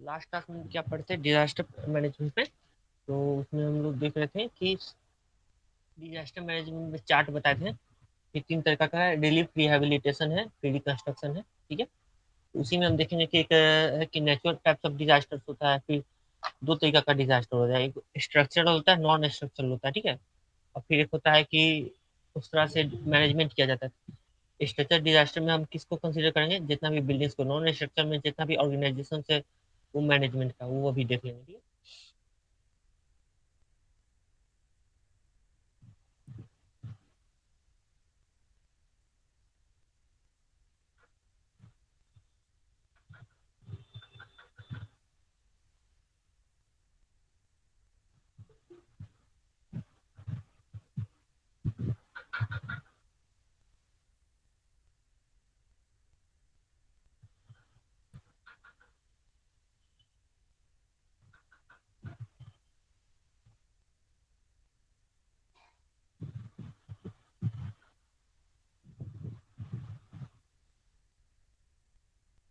Last class में क्या पढ़ते डिजास्टर मैनेजमेंट में। तो उसमें हम लोग देख रहे थे कि डिजास्टर मैनेजमेंट में चार्ट बताए थे कि 3 तरीका का है, रिलीफ, रिहैबिलिटेशन है, फिर रिकंस्ट्रक्शन है, ठीक है। तो उसी में हम देखेंगे कि एक है कि नेचुरल टाइप्स ऑफ डिजास्टर होता है, फिर 2 तरीका का डिजास्टर होता है, एक स्ट्रक्चरल होता है, नॉन स्ट्रक्चरल होता है, ठीक है। और फिर एक होता है कि उस तरह से मैनेजमेंट किया जाता है। स्ट्रक्चर डिजास्टर में हम किसको कंसीडर करेंगे, जितना भी बिल्डिंग्स को, नॉन स्ट्रक्चर में जितना भी ऑर्गेनाइजेशन से वो मैनेजमेंट का वो अभी देख लेंगे, ठीक है।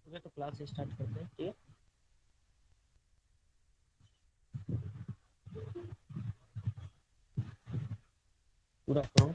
ओके, तो क्लास स्टार्ट करते हैं, ठीक है। पूरा करो।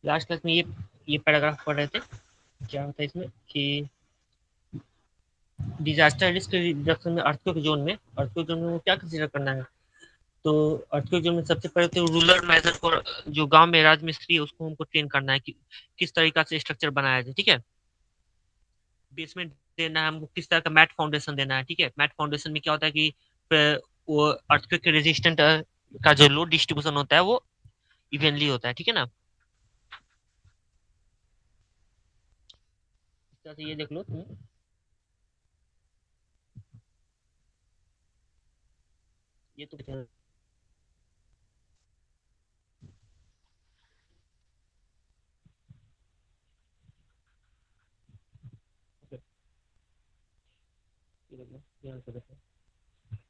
लास्ट क्लास में ये पैराग्राफ पढ़ रहे थे। क्या होता है इसमें कि डिजास्टर रिस्क रिडक्शन में अर्थक्वेक जोन में वो क्या कंसीडर करना है। तो अर्थक्वेक जोन में सबसे पहले तो रूरल मैनेजर को, जो गांव में राजमिस्त्री है, उसको हमको ट्रेन करना है कि किस तरीका से स्ट्रक्चर बनाया जाए, ठीक है। बेसमेंट देना है हमको, किस तरह का मैट फाउंडेशन देना है, ठीक है। मैट फाउंडेशन में क्या होता है कि वो अर्थक्वेक के रेजिस्टेंट का जो लोड डिस्ट्रीब्यूशन होता है वो इवनली होता है, ठीक है ना। इस तरह से ये देख लो तुम। ये तो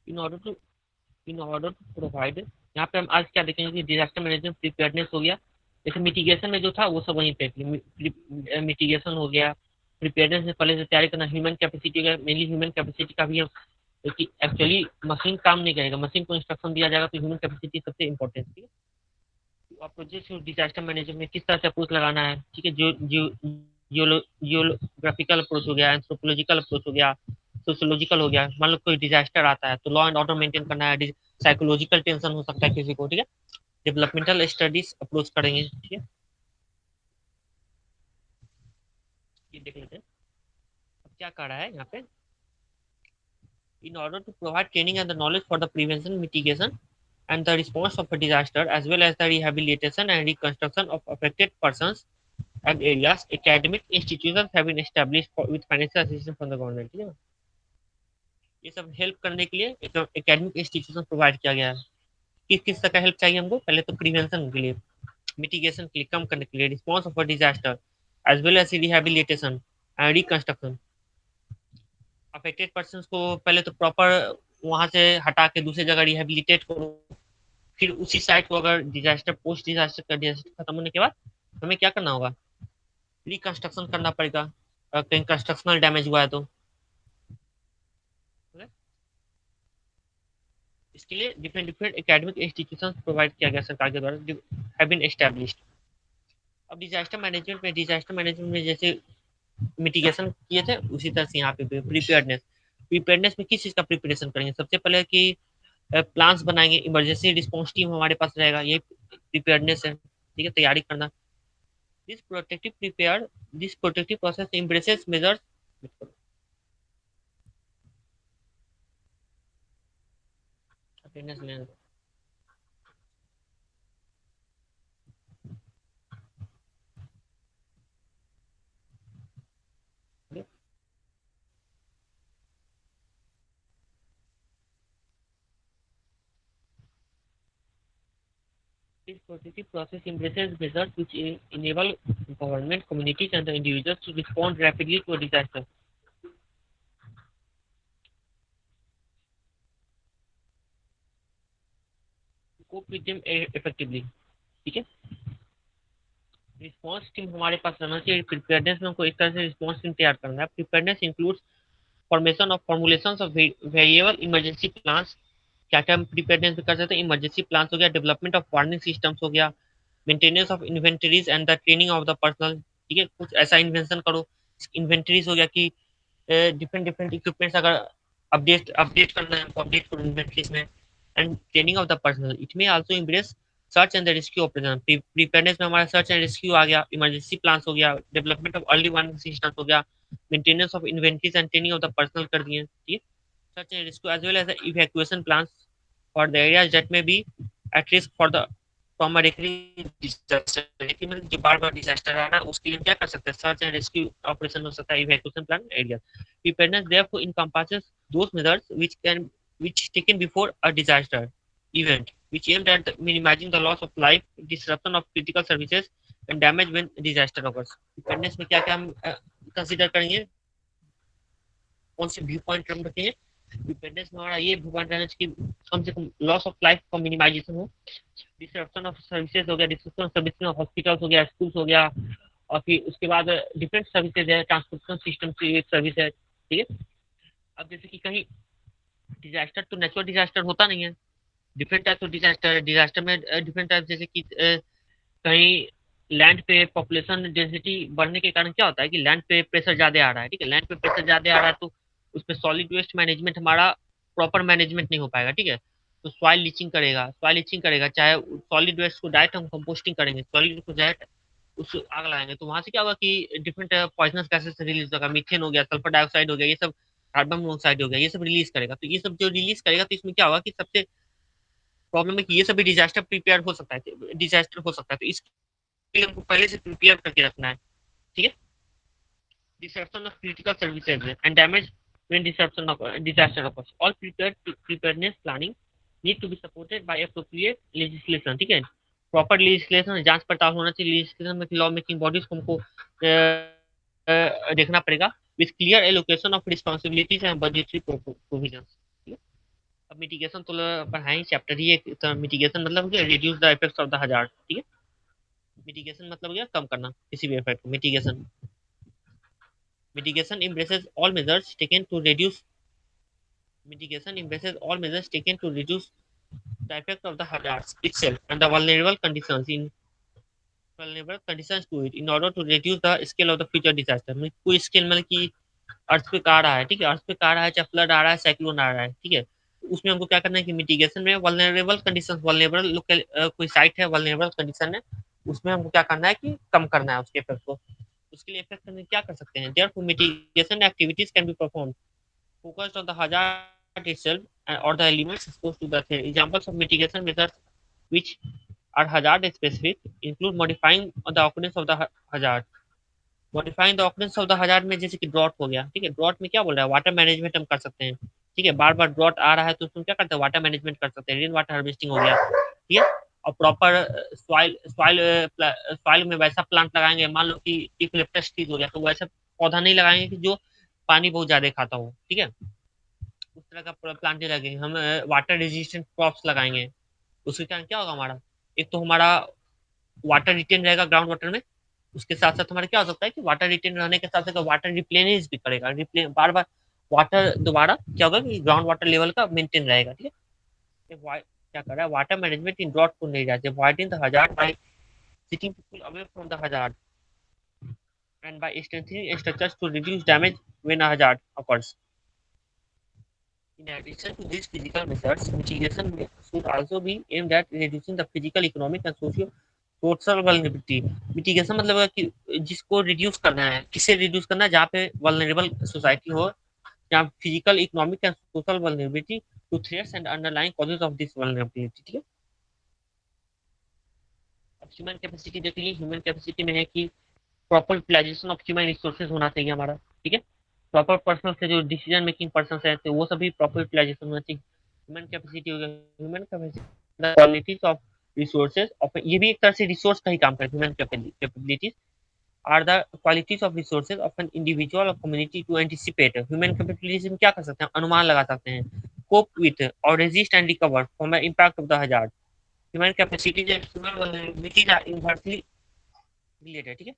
in order to in order to provide, यहाँ पे हम आज क्या देखेंगे कि डिजास्टर मैनेजमेंट प्रिपेयरनेस हो गया। जैसे मिटिगेशन में जो था वो सब वहीं पे, मिटिगेशन हो गया। प्रिपेयरनेस में पहले से तैयारी करना, ह्यूमन कैपेसिटी का, मेनली ह्यूमन कैपेसिटी का भी हम, क्योंकि एक्चुअली मशीन काम नहीं करेगा, मशीन को इंस्ट्रक्शन दिया जाएगा, तो ह्यूमन कैपेसिटी सबसे इंपॉर्टेंट है। तो आप प्रोजेक्ट डिजास्टर मैनेजमेंट में किस तरह से अप्रोच लगाना है, ठीक है। जियोग्राफिकल अप्रोच हो गया, एंथ्रोपोलॉजिकल अप्रोच हो गया, सोशियोलॉजिकल हो गया। मान लो कोई डिजास्टर आता है तो लॉ एंड ऑर्डर मेंटेन करना है, साइकोलॉजिकल टेंशन हो सकता है किसी को, ठीक है। डेवलपमेंटल स्टडीज अप्रोच करेंगे, ठीक है। ये देख लेते हैं अब क्या कर रहा है यहाँ पे। In order to provide training and the knowledge for the prevention, mitigation and the response of a disaster, as well as the rehabilitation and reconstruction of affected persons and areas, academic institutions have been established with financial assistance from the government, ठीक है ना। ये सब help करने के लिए एक academic institution provide किया गया है। किस किस तरह का हेल्प चाहिए हमको, पहले तो प्रिवेंशन के लिए, मिटिगेशन के लिए, कम करने के लिए, response of a disaster, as well as rehabilitation and reconstruction. Affected person को पहले तो प्रॉपर वहां से हटा के दूसरी जगह रिहेबिलिटेट करो, फिर उसी साइट को अगर डिजास्टर पोस्ट डिजास्टर का डिजास्टर खत्म होने के बाद हमें क्या करना होगा, रिकंस्ट्रक्शन करना पड़ेगा, कहीं कंस्ट्रक्शनल डैमेज हुआ है तो। इसके लिए different different academic institution provide किया गया सरकार के द्वारा, हैव बीन एस्टैब्लिश्ड। अब डिजास्टर मैनेजमेंट में जैसे मिटिगेशन किए थे उसी तरह से यहाँ पे प्रिपेयर्डनेस। प्रिपेयर्डनेस में किस चीज़ का प्रिपरेशन करेंगे, सबसे पहले कि प्लान्स बनाएंगे, इमरजेंसी रिस्पॉन्स टीम हमारे पास रहेगा, ये प्रिपेयर्डनेस है, ठीक है, तैयारी करना। This protective prepare this protective process impresses measures. Attendance लेने दो। This protective process embraces measures which enable government, communities, and the individuals to respond rapidly to a disaster. Cope with them effectively. ठीक है, response team हमारे पास रहना चाहिए। Preparedness में हमको एक तरह से रिस्पॉन्स टीम तैयार करना है। Preparedness includes formation of formulation of variable emergency plans. क्या क्या हम प्रिपेयरनेस में कर सकते हैं, इमरजेंसी प्लान्स हो गया, डेवलपमेंट ऑफ वार्निंग सिस्टम्स हो गया, maintenance of inventories and the training of the personal. ठीक है, कुछ ऐसा इन्वेंशन करो। इन्वेंटरीज हो गया कि डिफरेंट डिफरेंट इक्विपमेंट्स अगर अपडेट अपडेट करना है तो अपडेट करो इन्वेंटरीज में। And training of the personnel, it may also embrace search and the rescue operation. Preparedness में हमारा सर्च एंड रेस्क्यू आ गया, इमरजेंसी प्लान्स हो गया, development of early warning systems हो गया, maintenance of inventories and training of the personnel कर दिए। ठीक है, search and rescue as well as the evacuation plans for the areas that may be at risk for the from a recurring disaster. लेकिन जो बार बार disaster आ रहा है उसके लिए क्या कर सकते हैं, सर्च एंड रेस्क्यू ऑपरेशन हो सकता है, evacuation plan area. Preparedness therefore encompasses those measures which taken before a disaster event, which aimed at minimizing the loss of life, disruption of critical services, and damage when disaster occurs. Preparedness में क्या क्या हम consider करेंगे, कौन से view point हम रखेंगे। Preparedness में हमारा ये व्यू पॉइंट रहना चाहिए कि कम से कम लॉस ऑफ लाइफ का मिनिमाइजेशन हो, डिसरप्शन ऑफ सर्विसेज हो गया, disruption of services of hospitals हो गया, स्कूल्स हो गया, और फिर उसके बाद डिफरेंट सर्विसेज है, ट्रांसपोर्टेशन सिस्टम की एक सर्विस है। ठीक है, अब जैसे कि कहीं डिजास्टर तो नेचुरल डिजास्टर होता नहीं है, different type of disaster disaster में डिफरेंट टाइप, जैसे कि कहीं लैंड पे पॉपुलेशन डेंसिटी बढ़ने के कारण क्या होता है कि लैंड पे प्रेशर ज्यादा आ रहा है। ठीक है, लैंड पे प्रेशर ज्यादा आ रहा है तो उसमें सॉलिड वेस्ट मैनेजमेंट हमारा प्रॉपर मैनेजमेंट नहीं हो पाएगा। ठीक है, तो सॉइल लीचिंग करेगा, चाहे सॉलिड वेस्ट को डायरेक्ट हम कंपोस्टिंग करेंगे, सॉलिड को डायरेक्ट उस आग लगाएंगे तो वहां से क्या होगा कि डिफरेंट पॉइजनस गैसेस रिलीज होगा, मीथेन हो गया, सल्फर डाइऑक्साइड हो गया, ये सब कार्बन मोनोऑक्साइड हो गया, ये सब रिलीज करेगा। तो ये सब जो रिलीज करेगा तो इसमें क्या होगा कि सबसे प्रॉब्लम है कि ये सभी डिजास्टर प्रिपेयर हो सकता है, डिजास्टर हो सकता है, तो इसके लिए हमको पहले से प्रिपेयर करके रखना है। ठीक है, disruption of critical services and damage when disruption of disaster occurs. All preparedness planning need to be supported by appropriate legislation. ठीक है, प्रॉपर legislation जांच पड़ताल होना चाहिए, legislation में लॉ मेकिंग बॉडीज को हमको देखना पड़ेगा with clear allocation of responsibilities and budgetary provisions. ठीक है, अब मिटिगेशन तो पढ़ाएं चैप्टर ही एक, मिटिगेशन मतलब हो गया reduce the effects of the hazard. ठीक है, मिटिगेशन मतलब हो गया कम करना किसी भी इफेक्ट को। Mitigation embraces all measures taken to reduce mitigation embraces all measures taken to reduce the effect of the hazards itself and the vulnerable conditions to it in order to reduce the scale of the future disaster। कोई scale मतलब कि अर्थ पे आ रहा है, ठीक है, अर्थ पे आ रहा है, चाहे फ्लड आ रहा है, साइक्लोन आ रहा है, ठीक है, उसमें हमको क्या करना है कि मिटिगेशन में वल्नरेबल कंडीशन, वल्नरेबल लोकल कोई साइट है, वल्नरेबल कंडीशन है, उसमें हमको क्या करना है कि कम करना है उसके इफेक्ट को। उसके लिए इफेक्ट करने क्या कर सकते हैं, therefore mitigation activities can be perform focused on the hazard itself or the elements exposed to the threat. Examples of mitigation measures which are hazard specific include modifying the occurrence of the hazard। Modifying the occurrence of the hazard में जैसे कि drought हो गया, ठीक है, drought में क्या बोल रहा है, वाटर मैनेजमेंट हम कर सकते हैं। ठीक है, बार बार ड्रॉट आ रहा है तो उसमें क्या करते हैं, वाटर मैनेजमेंट कर सकते हैं, रेन वाटर हार्वेस्टिंग हो गया। ठीक है, और प्रॉपर सॉइल सॉइल सॉइल में वैसा प्लांट लगाएंगे, मान लो कि इक्लिप्टस ट्रीज हो गया तो वैसा पौधा नहीं लगाएंगे कि जो पानी बहुत ज्यादा खाता हो। ठीक है, उस तरह का प्लांट नहीं लगेंगे हम, वाटर रेजिस्टेंट क्रॉप्स लगाएंगे। उसके कारण क्या होगा हमारा, एक तो हमारा वाटर रिटेन रहेगा ग्राउंड वाटर में, उसके साथ साथ हमारा क्या हो सकता है कि वाटर रिटेन रहने के साथ साथ वाटर रिप्लेनिश भी करेगा, रिप्लेन बार बार वाटर दोबारा क्या होगा कि ग्राउंड वाटर लेवल का मेंटेन रहेगा, ठीक है। क्या कर रहा है, वाटर मैनेजमेंट इन ड्रॉट को नहीं जाते, avoiding the hazard bye sitting people away from the hazard and by strengthening structures to reduce damage when a hazard occurs. In addition to these physical measures, mitigation should also be aimed at reducing the physical, economic and social vulnerability. Mitigation मतलब है कि जिसको reduce करना है, किसे reduce करना है, जहाँ पे वल्नरेबल सोसाइटी हो, जहाँ physical, economic and social vulnerability to threats and underlying causes of this vulnerability, ठीक है। अब ह्यूमन कैपेसिटी देख लीजिए, ह्यूमन कैपेसिटी में है कि proper utilisation of human resources होना चाहिए हमारा, ठीक है। प्रॉपर पर्सन से जो डिसीजन मेकिंग पर्सन है तो वो सभी प्रॉपर यूटिलाइजेशन होना चाहिए। ह्यूमन कैपेसिटी हो गया, human capacity qualities of resources of, ये भी एक तरह से रिसोर्स का ही काम करता है। Human capabilities are the qualities of resources of an individual और community to anticipate. Human capabilities में क्या कर सकते हैं, अनुमान लगा सकते हैं, कोप विथ और resist and recover from the impact of the hazard. Human capacity जो human vulnerabilities are inversely related, ठीक है।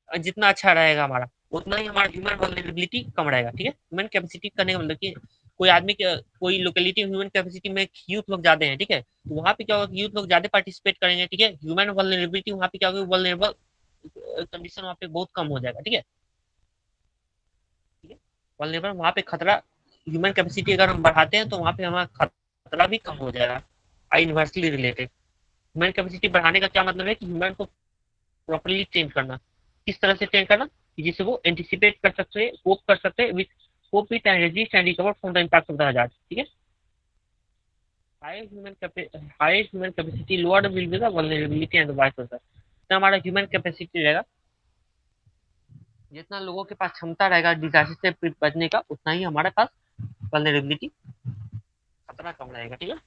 जितना अच्छा रहेगा हमारा, उतना ही हमारा ह्यूमन वल्नरेबिलिटी कम रहेगा, ठीक है। ह्यूमन कैपेसिटी करने का मतलब कि कोई आदमी के कोई लोकेलिटी ह्यूमन कैपेसिटी में यूथ लोग ज्यादा हैं, ठीक है, तो वहां पे क्या होगा, यूथ लोग ज्यादा पार्टिसिपेट करेंगे, ठीक है। ह्यूमन वल्नरेबिलिटी वहां पे क्या होगा, वल्नरेबल कंडीशन वहां पे बहुत कम हो जाएगा, ठीक है। ठीक है, वल्नरेबल वहां पे खतरा, ह्यूमन कैपेसिटी अगर हम बढ़ाते हैं तो वहां पे हमारा खतरा भी कम हो जाएगा। आई इन्वर्सली रिलेटेड, ह्यूमन कैपेसिटी बढ़ाने का क्या मतलब है कि ह्यूमन को प्रॉपरली ट्रेन करना। किस तरह से ट्रेन करना, जिससे वो एंटिसिपेट कर सकते हैं, कोप कर सकते हैं with, cope with and resist and recover from the impact of the hazard, ठीक है। High human capacity lower will be the vulnerability and vice versa. तो हमारा ह्यूमन कैपेसिटी रहेगा, जितना लोगों के पास क्षमता रहेगा डिजास्टर से बचने का, उतना ही हमारे पास वल्नरेबिलिटी, खतरा कम रहेगा, ठीक है।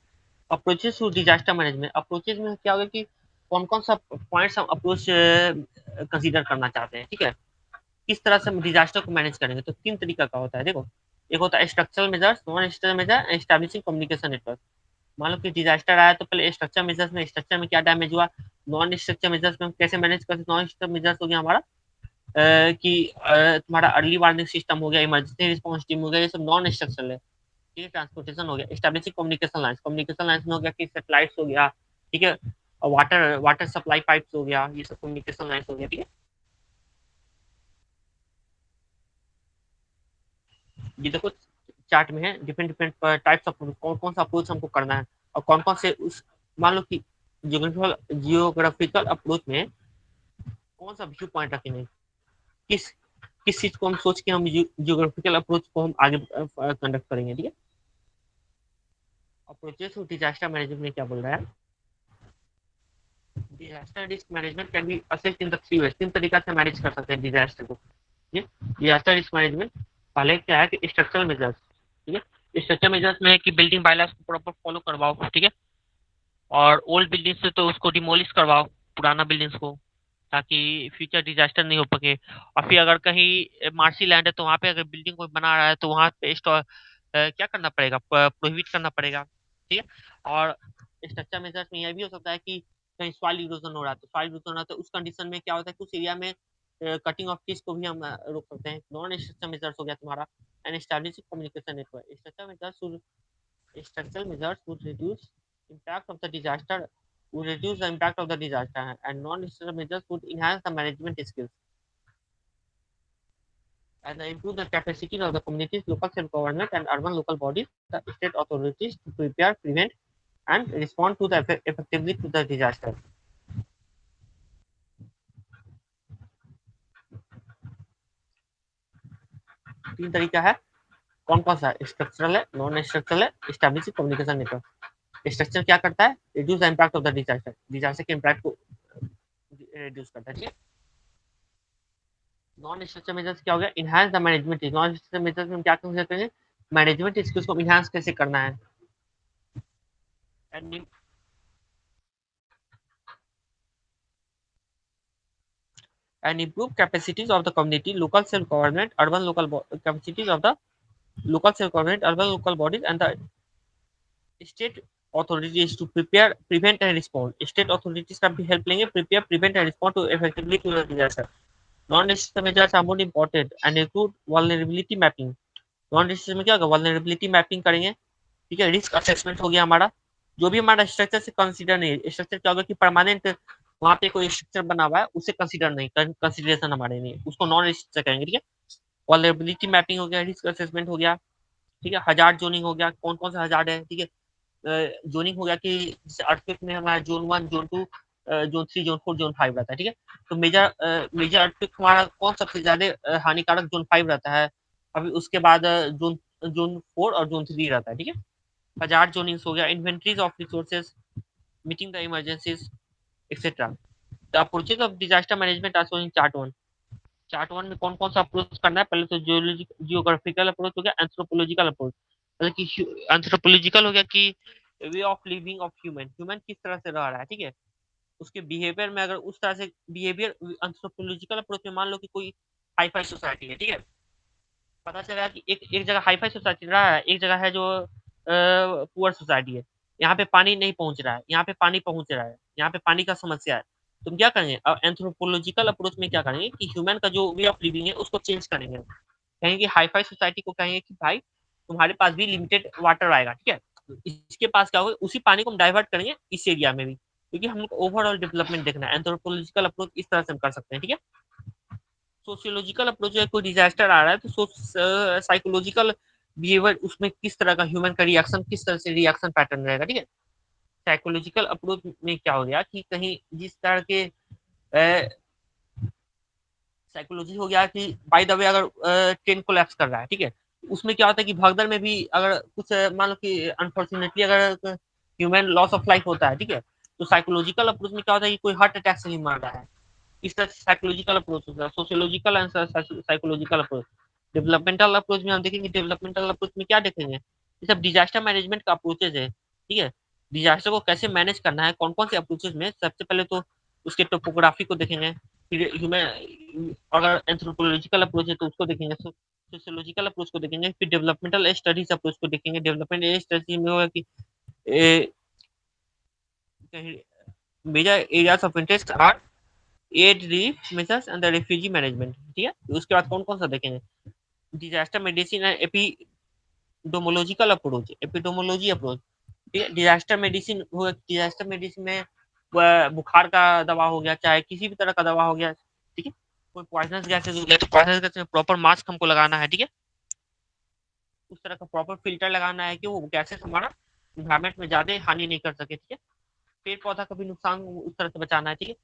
Approaches to disaster management, approaches में क्या होगा कि कौन कौन सा पॉइंट्स हम अप्रोच कंसीडर करना चाहते हैं, ठीक है। किस तरह से हम डिजास्टर को मैनेज करेंगे, तो तीन तरीका का होता है, देखो। एक होता है structural measures, non structural measure, establishing communication network. मान लो कि डिजास्टर आया तो पहले स्ट्रक्चर मेजर्स में स्ट्रक्चर में क्या डैमेज हुआ, नॉन स्ट्रक्चर मेजर्स में हम कैसे मैनेज करते हैं। नॉन स्ट्रक्चर मेजर्स हो गया हमारा कि तुम्हारा अर्ली वार्निंग सिस्टम हो गया, इमरजेंसी रिस्पॉन्स टीम हो गया, ये सब नॉन स्ट्रक्चरल है, ठीक है। ट्रांसपोर्टेशन हो गया, एस्टैब्लिशिंग कम्युनिकेशन लाइन्स में हो गया कि सेटेलाइट्स हो गया, ठीक है। वाटर वाटर सप्लाई पाइप्स हो गया, ये सब कम्युनिकेशन लाइन्स हो गया, ठीक है। ये देखो चार्ट में है, डिफरेंट डिफरेंट टाइप्स ऑफ, कौन कौन सा अप्रोच हमको करना है और कौन कौन से उस, मान लो कि जियोग्राफिकल अप्रोच में कौन सा व्यू पॉइंट रखेंगे, किस किस चीज को हम सोच के हम जियोग्राफिकल अप्रोच को हम आगे कंडक्ट करेंगे, ठीक है। अप्रोचेस टू डिजास्टर मैनेजमेंट में क्या बोल रहा है, disaster risk management can be assessed in the three ways, तीन तरीका से मैनेज कर सकते हैं डिजास्टर को, ठीक है। डिजास्टर रिस्क मैनेजमेंट पहले क्या है कि स्ट्रक्चरल मेजर्स, ठीक है। स्ट्रक्चर मेजर्स में है कि बिल्डिंग बायलॉज को प्रॉपर फॉलो करवाओ, ठीक है। और ओल्ड बिल्डिंग से तो उसको डिमोलिश करवाओ, पुराना बिल्डिंग्स को, ताकि फ्यूचर डिजास्टर नहीं हो सके। और फिर अगर कहीं मार्सी लैंड है तो वहाँ पे अगर बिल्डिंग कोई बना रहा है तो वहाँ पे क्या करना पड़ेगा, प्रोहिबिट करना पड़ेगा, ठीक है। और स्ट्रक्चर मेजर्स में यह भी हो सकता है कि कहीं सॉइल इरोजन हो रहा है, तो सॉइल इरोजन हो रहा है तो उस कंडीशन में क्या होता है कि उस एरिया में कटिंग ऑफ ट्रीज को भी हम रोक सकते हैं। नॉन स्ट्रक्चर मेजर्स हो गया तुम्हारा and establish communication network. Structural measures would reduce impact of the disaster, would reduce the impact of the disaster, and non-structural measures would enhance the management skills and improve the capacity of the communities, local self-government, and urban local bodies, the state authorities to prepare, prevent, and respond to the effectively to the disaster. तीन तरीका है, कौन कौन सा, structural है, non structural है, establish communication network. Structure क्या करता है, reduce the impact of the disaster, disaster के इम्पैक्ट को रिड्यूस करता है, ठीक है। नॉन स्ट्रक्चर मेजर्स क्या हो गया, enhance the management. Non structure measures में हम क्या कर सकते हैं, मैनेजमेंट स्किल्स को इनहांस कैसे करना है, and improve capacities of the community, local self government, urban local capacities of the local self government, urban local bodies, and the state authorities to prepare, prevent and respond. State authorities का भी help लेंगे, prepare, prevent and respond to effectively to disaster. Non disaster measures are more important and include vulnerability mapping. Non disaster में क्या होगा, vulnerability mapping करेंगे, ठीक है। Risk assessment हो गया हमारा, जो भी हमारा स्ट्रक्चर से कंसीडर नहीं है। स्ट्रक्चर क्या होगा कि परमानेंट वहां पे कोई स्ट्रक्चर बना हुआ है, उसे कंसीडर नहीं, कंसीडरेशन हमारे नहीं, उसको नॉन स्ट्रक्चर कहेंगे, ठीक है। वल्नरेबिलिटी मैपिंग हो गया, रिस्क असेसमेंट हो गया, ठीक है। हजार जोनिंग हो गया, कौन कौन सा हजार है, ठीक है। जोनिंग हो गया कि जैसे अर्थक्वेक में हमारा zone 1, zone 2, zone 3, zone 4, zone 5 रहता है, ठीक है। तो मेजर अर्थक्वेक हमारा कौन सबसे ज्यादा हानिकारक, जोन 5 रहता है। अभी उसके बाद जोन जोन 4 और जोन 3 रहता है, ठीक है। हजार जोनिंग्स हो गया, inventories of resources, meeting the emergencies, etcetera. The approaches of disaster management are shown in chart 1। Chart 1 में कौन कौन सा अप्रोच करना है, पहले तो जियोग्राफिकल अप्रोच हो गया, एंथ्रोपोलॉजिकल अप्रोच। मतलब कि एंथ्रोपोलॉजिकल हो गया कि way of living of human, human किस तरह से रह रहा है, ठीक है। उसके बिहेवियर में अगर उस तरह से बिहेवियर, एंथ्रोपोलॉजिकल अप्रोच में मान लो कि कोई हाई फाई सोसाइटी है, ठीक है। पता चला कि एक एक जगह हाई फाई सोसाइटी रहा है, एक जगह है जो पुअर सोसाइटी है। यहाँ पे पानी नहीं पहुंच रहा है, यहाँ पे पानी पहुंच रहा है, यहाँ पे पानी का समस्या है। तुम क्या करेंगे, एंथ्रोपोलॉजिकल अप्रोच में क्या करेंगे कि ह्यूमन का जो वे ऑफ लिविंग है उसको चेंज करेंगे। कहेंगे कि हाई फाई सोसाइटी को कहेंगे कि भाई तुम्हारे पास भी लिमिटेड वाटर आएगा, ठीक है। इसके पास क्या होगा, उसी पानी को हम डाइवर्ट करेंगे इस एरिया में भी, क्योंकि हम लोग ओवरऑल डेवलपमेंट देखना है। एंथ्रोपोलॉजिकल अप्रोच इस तरह से हम कर सकते हैं, ठीक है। सोशियोलॉजिकल अप्रोच है, कोई डिजास्टर आ रहा है तो साइकोलॉजिकल बिहेवियर, उसमें किस तरह का ह्यूमन का रिएक्शन, किस तरह से रिएक्शन पैटर्न रहेगा, ठीक है। साइकोलॉजिकल अप्रोच में क्या हो गया कि कहीं जिस तरह के साइकोलॉजी हो गया कि बाय द वे अगर ट्रेन कोलैप्स कर रहा है, ठीक है, उसमें क्या होता है कि भगदड़ में भी अगर कुछ मान लो कि अनफॉर्चुनेटली अगर ह्यूमन लॉस ऑफ लाइफ होता है, ठीक है, तो साइकोलॉजिकल अप्रोच में क्या होता है कि कोई हार्ट अटैक से ही मर रहा है। इस तरह से साइकोलॉजिकल अप्रोच होता है, sociological and psychological approach. Developmental approach में हम देखेंगे, डेवलपमेंटल अप्रोच में क्या देखेंगे, ये सब डिजास्टर मैनेजमेंट का अप्रोचेज है, ठीक है। डिजास्टर को कैसे मैनेज करना है, कौन कौन से अप्रोचेज में, सबसे पहले तो उसके टोपोग्राफी को देखेंगे, फिर ह्यूमन, अगर एंथ्रोपोलॉजिकल अप्रोच है तो उसको देखेंगे, सोशियोलॉजिकल अप्रोच को देखेंगे, फिर डेवलपमेंटल स्टडीज अप्रोच को देखेंगे। डेवलपमेंट स्टडीज में होगा कि major areas of interest are aid relief measures and the refugee management, ठीक है। उसके बाद कौन कौन सा देखेंगे, disaster medicine and epidemiological approach, epidemiology approach, ठीक है। डिजास्टर मेडिसिन हो, डिजास्टर मेडिसिन में बुखार का दवा हो गया, चाहे किसी भी तरह का दवा हो गया, ठीक है। कोई पॉइजनस गैसेज हो गया तो पॉइजनस गैस में प्रॉपर मास्क हमको लगाना है, ठीक है। उस तरह का प्रॉपर फिल्टर लगाना है कि वो गैसेज हमारा इन्वायरमेंट में ज्यादा हानि नहीं कर सके, ठीक है। पेड़ पौधा का भी नुकसान उस तरह से बचाना है, ठीक है।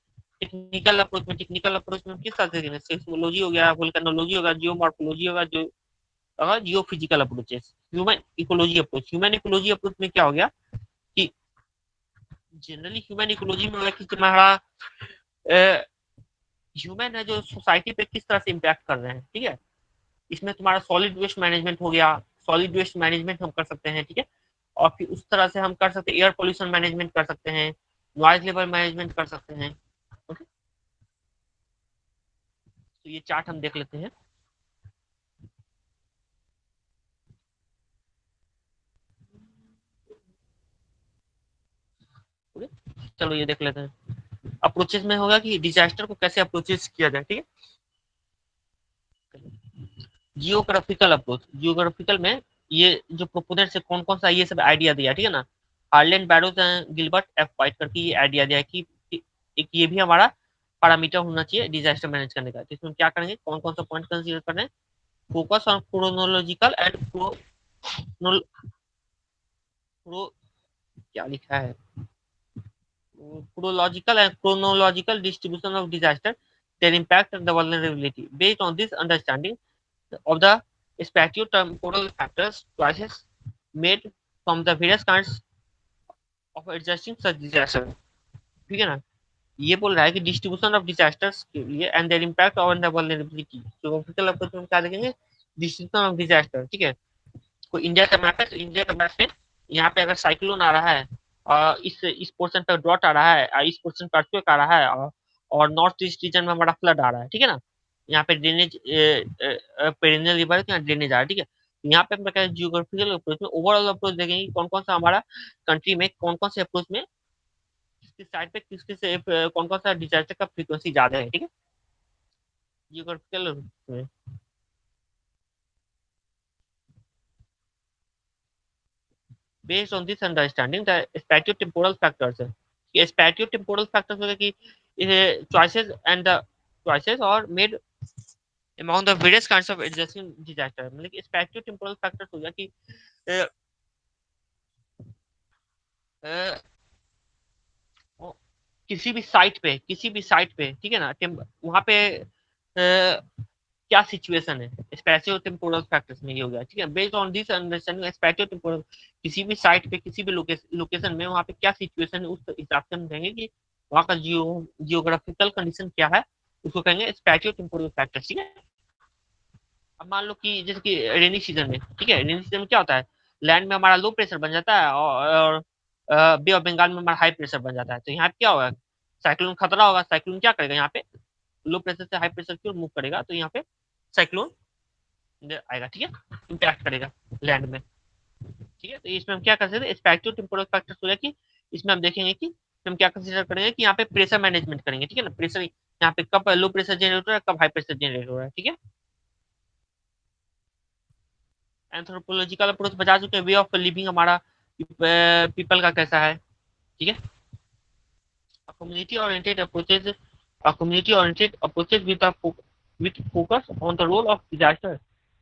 टेक्निकल अप्रोच में किस तरह से, सेस्मोलॉजी हो गया, वोल्केनोलॉजी होगा, जियोमॉर्फोलॉजी होगा, जो अगर geophysical approaches, human ecology approach. Human ecology approach में क्या हो गया कि जनरली ह्यूमन इकोलॉजी में होगा कि तुम्हारा ह्यूमन है जो सोसाइटी पे किस तरह से इम्पैक्ट कर रहे हैं, ठीक है। इसमें तुम्हारा सॉलिड वेस्ट मैनेजमेंट हो गया, सॉलिड वेस्ट मैनेजमेंट हम कर सकते हैं, ठीक है। और फिर उस तरह से हम कर सकते हैं, एयर पोल्यूशन मैनेजमेंट कर सकते हैं, नॉइज लेवल मैनेजमेंट कर सकते हैं, ओके। तो ये चार्ट हम देख लेते हैं, ओके। चलो ये देख लेते हैं। अप्रोचेस में होगा कि डिजास्टर को कैसे अप्रोचेस किया जाए, ठीक है। जियोग्राफिकल अप्रोच, जियोग्राफिकल में ये जो प्रोपोनेंट्स है कौन कौन सा, ये सब आइडिया दिया, ठीक है ना। Harland, barrows, Gilbert, F white करके ये आइडिया दिया है कि एक ये भी हमारा पैरामीटर होना चाहिए डिजास्टर मैनेज करने का। तो इसमें क्या करेंगे, कौन कौन सा पॉइंट कंसीडर कर रहे हैं, focus on chronological and pro, pro क्या लिखा है, प्रोलॉजिकल and chronological distribution of disaster, their impact and the vulnerability. Based on this understanding of the spatio-temporal factors, choices made from the various kinds of adjusting such disaster, ठीक है ना। ये बोल रहा है कि डिस्ट्रीब्यूशन ऑफ डिजास्टर्स के लिए and there impact on the vulnerability. Geographical approach में क्या देखेंगे, डिस्ट्रीब्यूशन ऑफ डिजास्टर, ठीक है। कोई इंडिया का मैप है तो इंडिया का मैप में यहाँ पे अगर साइक्लोन आ रहा है, इस पोर्शन पे ड्रॉट आ रहा है, इस पोर्शन पे अर्थक्वेक आ रहा है, और नॉर्थ ईस्ट रीजन में हमारा फ्लड आ रहा है, ठीक है ना। यहाँ पे ड्रेनेज पेरिनियल रिवर का ड्रेनेज आ रहा है, ठीक है। यहाँ पे हम क्या जियोग्राफिकल अप्रोच में ओवरऑल अप्रोच देखेंगे कौन कौन सा हमारा कंट्री में कौन कौन से अप्रोच में किस किस साइड पे किस किस कौन कौन सा डिजास्टर का फ्रीक्वेंसी ज्यादा है, ठीक है, जियोग्राफिकल में। Based on this understanding, the spatiotemporal factors है। ये spatiotemporal factors होगा कि choices and the choices are made among the various kinds of adjacent disaster, मतलब कि spatiotemporal factors हो गया कि अ, अ, किसी भी साइट पे ठीक है ना, वहां पे क्या सिचुएशन है, स्पेशियो टेम्पोरल फैक्टर्स में ये हो गया, ठीक है। Based on this understanding spatio temporal, किसी भी साइट पे किसी भी लोकेशन में वहाँ पे क्या सिचुएशन है, उस हिसाब से हम कहेंगे कि वहाँ का जियोग्राफिकल कंडीशन क्या है, उसको कहेंगे स्पेशियो टेम्पोरल फैक्टर्स, ठीक है। अब मान लो कि जैसे कि रेनी सीजन में, ठीक है, रेनी सीजन में क्या होता है, लैंड में हमारा लो प्रेशर बन जाता है और बे ऑफ बंगाल में हमारा हाई प्रेशर बन जाता है, तो यहाँ पे क्या होगा, साइक्लोन खतरा होगा। साइक्लोन क्या करेगा यहाँ पे, लो प्रेशर से हाई प्रेशर की ओर मूव करेगा, तो यहाँ पे साइक्लोन आएगा, ठीक है, इम्पैक्ट करेगा लैंड में, ठीक है। तो इसमें हम क्या कर सकते हैं, स्पेक्ट्रो टेम्पोरल फैक्टर्स हो गया कि इसमें हम देखेंगे कि हम क्या कंसीडर करेंगे कि यहाँ पे प्रेशर मैनेजमेंट करेंगे, ठीक है ना, प्रेशर यहाँ पे कब लो प्रेशर जनरेट हो रहा है, कब हाई प्रेशर जनरेट हो रहा है, ठीक है। एंथ्रोपोलॉजिकल अप्रोच बता चुके हैं, वे ऑफ लिविंग हमारा पीपल का कैसा है, ठीक है। Community oriented approaches, community oriented approaches with focus on the role of disaster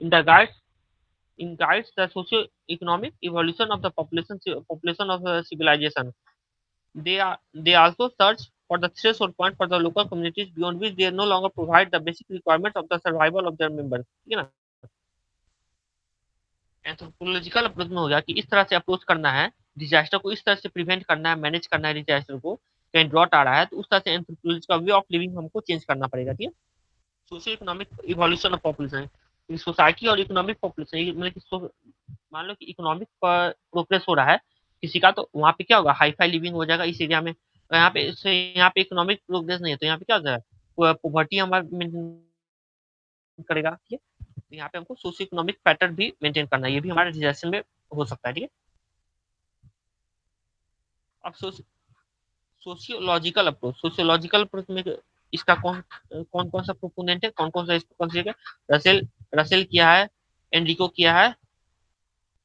in the guides the socio-economic evolution of the population of civilization. They also search for the threshold point for the local communities beyond which they no longer provide the basic requirements of the survival of their members, ठीक है ना। Anthropological approach में हो गया कि इस तरह से अप्रोच करना है, डिजास्टर को इस तरह से प्रिवेंट करना है, मैनेज करना है डिजास्टर को, कहीं ड्रॉट आ रहा है तो उस तरह से एंथ्रोपोलॉजिकल वे ऑफ लिविंग हमको चेंज करना पड़ेगा, ठीक है। Socio economic evolution of population, society और इकोनॉमिक पॉपुलेशन, मतलब कि मान लो कि इकोनॉमिक प्रोग्रेस हो रहा है किसी का, तो वहाँ पे क्या होगा, हाई फाई लिविंग हो जाएगा इस एरिया में। यहाँ पे इकोनॉमिक प्रोग्रेस नहीं है, तो यहाँ पे क्या हो जाएगा, पॉवर्टी हमारा मेंटेन करेगा, ठीक है। तो यहाँ पे हमको सोशियो इकोनॉमिक पैटर्न भी मेंटेन करना है, ये भी हमारे डिजास्टर में हो सकता है, ठीक है। अब सोशियोलॉजिकल अप्रोच में इसका कौन कौन कौन सा प्रोपोनेंट है, कौन कौन सा इसको कंसीडर, रसेल रसेल किया है, एनरिको किया है,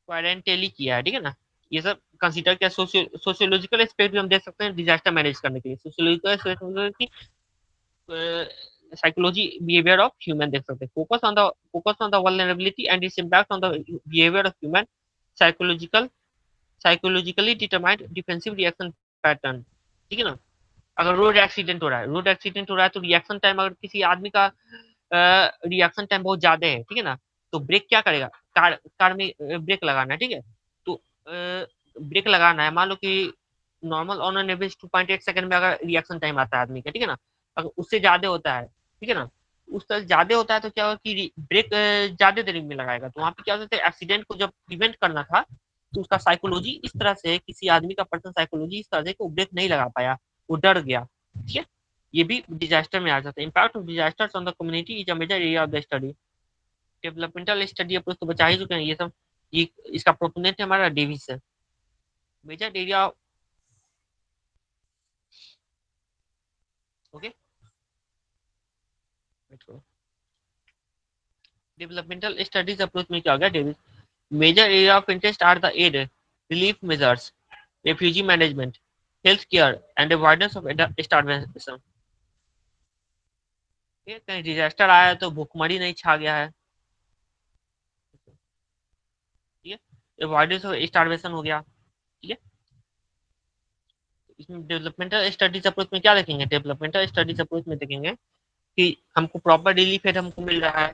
क्वारेंटेली किया है, ठीक है ना। ये सब कंसीडर किया। सोशियोलॉजिकल एस्पेक्ट भी हम देख सकते हैं डिजास्टर मैनेज करने के लिए। सोशियोलॉजिकल एस्पेक्ट की साइकोलॉजी बिहेवियर ऑफ ह्यूमन देख सकते हैं। Focus on the vulnerability and its impact on the behaviour of human, psychological psychologically determined defensive reaction pattern, ठीक है ना। अगर रोड एक्सीडेंट हो रहा है तो रिएक्शन टाइम, अगर किसी आदमी का रिएक्शन टाइम बहुत ज्यादा है, ठीक है ना, तो ब्रेक क्या करेगा, कार कार में ब्रेक लगाना है, ठीक है। तो ब्रेक लगाना है, मान लो कि normal on an average 2.8 second में अगर रिएक्शन टाइम आता है आदमी का, ठीक है ना, अगर उससे ज्यादा होता है, ठीक है ना, उस तरह ज्यादा होता है तो क्या होगा कि ब्रेक ज्यादा देर में लगाएगा, तो वहां पे क्या होता है, एक्सीडेंट को जब प्रिवेंट करना था तो उसका साइकोलॉजी इस तरह से, किसी आदमी का पर्सनल साइकोलॉजी इस तरह से कि वो ब्रेक नहीं लगा पाया, वो डर गया, ठीक है। ये भी डिजास्टर में आ जाता है। Impact of disasters on the community is a major area of the study. Developmental study approach तो बचा ही चुके हैं ये सब। ये इसका प्रोपोनेंट है हमारा डेविस है। Major area, okay, developmental studies approach में क्या हो गया, डेविस major area of interest are the aid, relief measures, refugee management, health care and avoidance of starvation. कहीं डिजास्टर आया है तो भूखमरी नहीं छा गया है, ठीक है, अवॉइडेंस ऑफ स्टारवेशन हो गया, ठीक है। इसमें डेवलपमेंटल स्टडीज अप्रोच में क्या देखेंगे, डेवलपमेंटल स्टडीज अप्रोच में देखेंगे कि हमको प्रॉपर रिलीफ एड हमको मिल रहा है,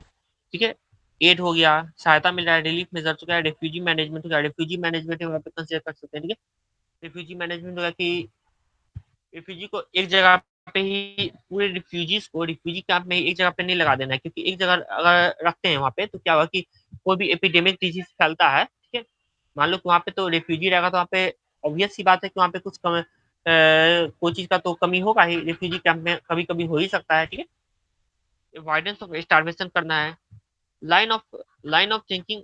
ठीक है, एड हो गया, सहायता मिल रहा है, रिलीफ मेजर हो गया, रेफ्यूजी मैनेजमेंट हो गया। रेफ्यूजी मैनेजमेंट वहाँ पे कंसिडर कर सकते हैं, ठीक है। रेफ्यूजी मैनेजमेंट होगा कि रिफ्यूजी को एक जगह पे ही, पूरे रिफ्यूजीज को रिफ्यूजी कैंप में ही एक जगह पे नहीं लगा देना है, क्योंकि एक जगह अगर रखते हैं वहाँ पे तो क्या होगा कि कोई भी एपिडेमिक डिजीज फैलता है, ठीक है। मान लो कि वहाँ पे तो रेफ्यूजी रहेगा तो वहाँ पे ऑब्वियस सी बात है कि वहाँ पे कुछ कोई चीज का तो कमी होगा ही, रिफ्यूजी कैंप में कभी कभी हो ही सकता है, ठीक है। अवॉइडेंस ऑफ स्टारवेशन करना है। Line of thinking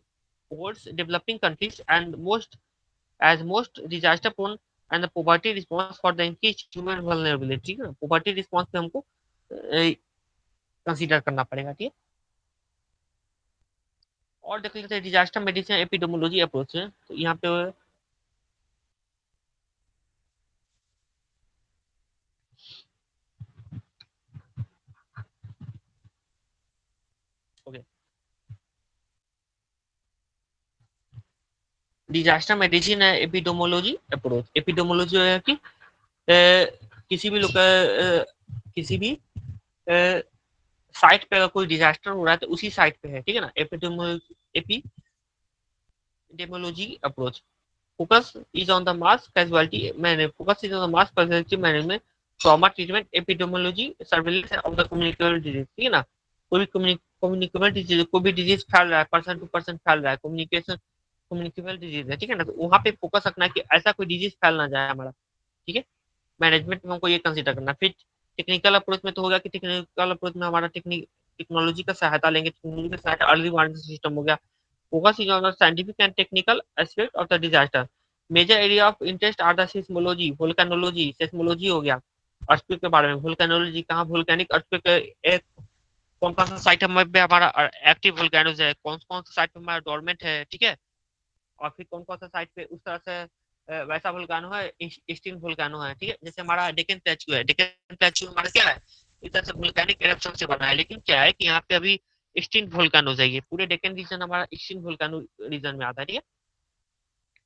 towards developing countries and most disaster prone and the poverty response for the increased human vulnerability, ठीक है ना, poverty response पे हमको कंसीडर करना पड़ेगा, ठीक है। और देख लेते हैं डिजास्टर मेडिसिन एपिडेमोलॉजी अप्रोच है, तो यहाँ पे ओके, डिजास्टर मेडिसिन है एपिडेमोलॉजी अप्रोच। एपिडेमोलॉजी है कि किसी भी लोग किसी भी साइट पे अगर कोई डिजास्टर हो रहा है तो उसी साइट पे है, ठीक है ना। Epidemiology approach focus is on the mass casualty manage, focus is on the mass casualty management, trauma treatment, epidemiology surveillance of the communicable disease, ठीक है ना। कोई भी कम्युनिकेबल डिजीज, कोई भी डिजीज फैल रहा है, पर्सन टू पर्सन फैल रहा है, कम्युनिकेबल डिजीज है, ठीक है ना। तो वहाँ पे फोकस रखना है कि ऐसा कोई डिजीज फैल ना जाए हमारा, ठीक है। मैनेजमेंट में हमको ये कंसिडर करना। फिर टेक्निकल अप्रोच में तो होगा कि टेक्निकल अप्रोच में हमारा टेक्नोलॉजी का सहायता लेंगे, टेक्नोलॉजी का सहायता अर्ली वार्निंग सिस्टम हो गया। Focus is on the scientific and technical aspect of the disaster. Major area of interest are the seismology, volcanology, seismology हो गया, अर्थक्वेक के बारे में, वोल्केनोलॉजी कहाँ वोल्केनिक अर्थक्वेक, कौन कौन सा साइट पे हमारा एक्टिव वोल्केनोज है, कौन कौन सा साइट पे हमारा डोरमेंट है, ठीक है। और फिर कौन कौन सा साइट पे उस तरह से वैसा वोल्केनो है, ईस्टर्न वोल्केनो है, ठीक है। जैसे हमारा डेक्कन प्लेट्यू है, डेक्कन प्लेट्यू हमारा क्या है, इस तरह से वोल्केनिक एरप्शन से बना है, लेकिन क्या है कि यहाँ पे अभी ईस्टर्न वोल्केनोज है, ये पूरे डेक्कन रीजन हमारा ईस्टर्न वोल्केनो रीजन में आता है, ठीक है।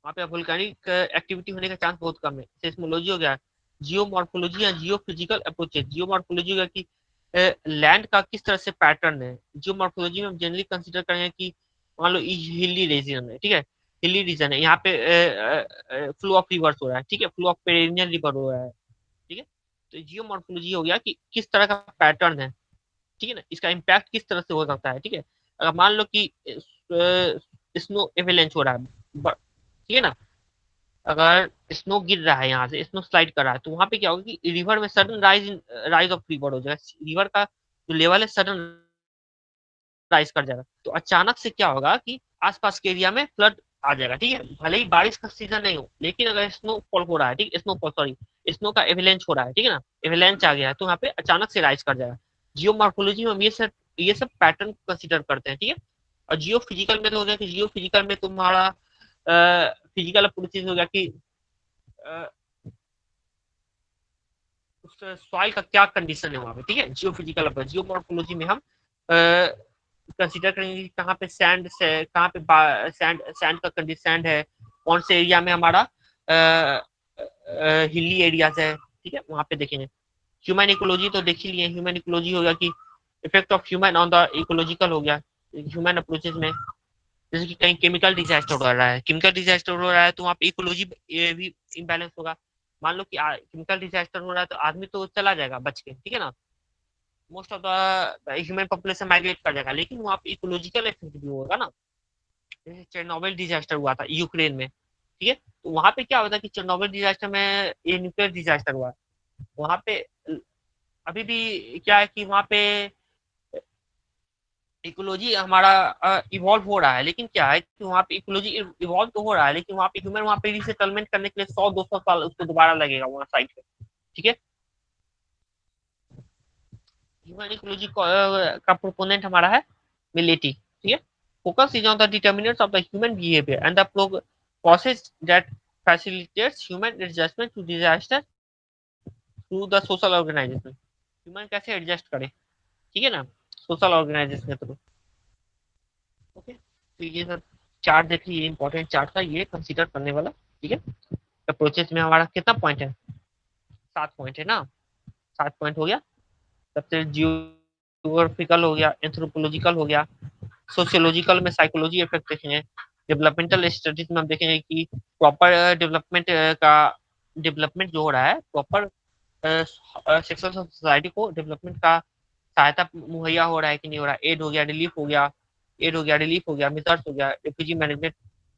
वहाँ पे वोल्केनिक एक्टिविटी होने का चांस बहुत कम है। सेस्मोलॉजी हो गया, जियोमॉर्फोलॉजी या जियो फिजिकल अप्रोच है। जियोमॉर्फोलॉजी होगा कि लैंड का किस तरह से पैटर्न है। जियोमॉर्फोलॉजी में हम जनरली कंसिडर करेंगे कि मान लो हिली रीजन है, ठीक है, हिली रीजन है, यहाँ पे फ्लो ऑफ रिवर्स हो रहा है, ठीक है, फ्लो ऑफ पेरेनियल रिवर हो रहा है, ठीक है। तो जियोमॉर्फोलॉजी हो गया कि किस तरह का पैटर्न है, ठीक है ना, इसका इम्पैक्ट किस तरह से हो सकता है, ठीक है। अगर मान लो कि स्नो एवेलेंच हो रहा है, ठीक है ना, अगर स्नो गिर रहा है, यहाँ से स्नो स्लाइड कर रहा है, तो वहां पे क्या होगा कि रिवर में सडन राइज ऑफ रिवर हो जाएगा, रिवर का जो लेवल है सडन राइज कर जाएगा। तो अचानक से क्या होगा कि आसपास के एरिया में फ्लड आ जाएगा, ठीक है। भले ही बारिश का सीजन नहीं हो, लेकिन अगर स्नोफॉल हो रहा है, ठीक, स्नोफॉल सॉरी, स्नो का एविलेंस हो रहा है, ठीक है ना, एविलेंस आ गया है, तो यहाँ पे अचानक से राइज कर जाएगा। जियोमॉर्फोलॉजी में हम ये सब पैटर्न कंसिडर करते हैं, ठीक है। और जियो फिजिकल में तो हो गया कि जियो फिजिकल में तुम्हारा फिजिकल अप्रोचेज हो गया कि उस सॉइल का क्या कंडीशन है वहां पे, ठीक है। जियो फिजिकल अप्रोच, जियो मॉर्फोलॉजी में हम कंसिडर करेंगे कि कहाँ पे सैंड से, कहाँ पे सैंड सैंड का कंडीशन सैंड है, कौन से एरिया में हमारा हिली एरियाज है, ठीक है, वहां पे देखेंगे। ह्यूमन इकोलॉजी तो देख ही लिए, ह्यूमन इकोलॉजी हो गया कि effect of human on the ecological हो गया ह्यूमन अप्रोचेज में। जैसे कि कहीं केमिकल डिजास्टर हो रहा है, केमिकल डिजास्टर हो रहा है तो वहाँ पे इकोलॉजी भी इम्बैलेंस होगा। मान लो कि केमिकल डिजास्टर हो रहा है तो आदमी तो चला जाएगा बच के, ठीक है ना, most of the human population migrate कर जाएगा, लेकिन वहाँ पे इकोलॉजिकल इफेक्ट भी होगा ना। जैसे चेरनोबिल डिजास्टर हुआ था यूक्रेन में, ठीक है, तो वहाँ पे क्या होता है कि चेरनोबिल डिजास्टर में ये न्यूक्लियर डिजास्टर हुआ, वहाँ पे अभी भी क्या है कि वहाँ पे इकोलॉजी हमारा इवॉल्व हो रहा है, लेकिन क्या है कि वहाँ पे इकोलॉजी इवॉल्व तो हो रहा है, लेकिन वहाँ पे ह्यूमन वहाँ पे रिसेटलमेंट करने के लिए 100-200 साल उसको दोबारा लगेगा वहाँ साइड पे, ठीक है। ह्यूमन इकोलॉजी का प्रोपोनेंट हमारा है मिलेटी, ठीक है। Focus is on the determinants of the human behaviour and the process that facilitates human adjustment to disaster through the social organisation. Human कैसे एडजस्ट करे, ठीक है ना, सोशल ऑर्गेनाइजेशन के थ्रू, ओके। तो ये सब चार्ट देखिए, ये इंपॉर्टेंट चार्ट था, ये कंसीडर करने वाला, ठीक है। अप्रोचेस में हमारा कितना पॉइंट है, 7 पॉइंट है ना, 7 पॉइंट हो गया। सबसे जियोग्राफिकल हो गया, एंथ्रोपोलॉजिकल हो गया, सोशियोलॉजिकल में साइकोलॉजी इफेक्ट देखेंगे, डेवलपमेंटल स्टडीज में हम देखेंगे कि प्रॉपर का डेवलपमेंट जो हो रहा है, प्रॉपर सेक्शन ऑफ सोसाइटी को डेवलपमेंट का सहायता मुहैया हो रहा है कि नहीं हो रहा है। एड हो गया, रिलीफ हो गया, एड हो गया, रिलीफ हो गया, मिसर्स हो गया, refugee management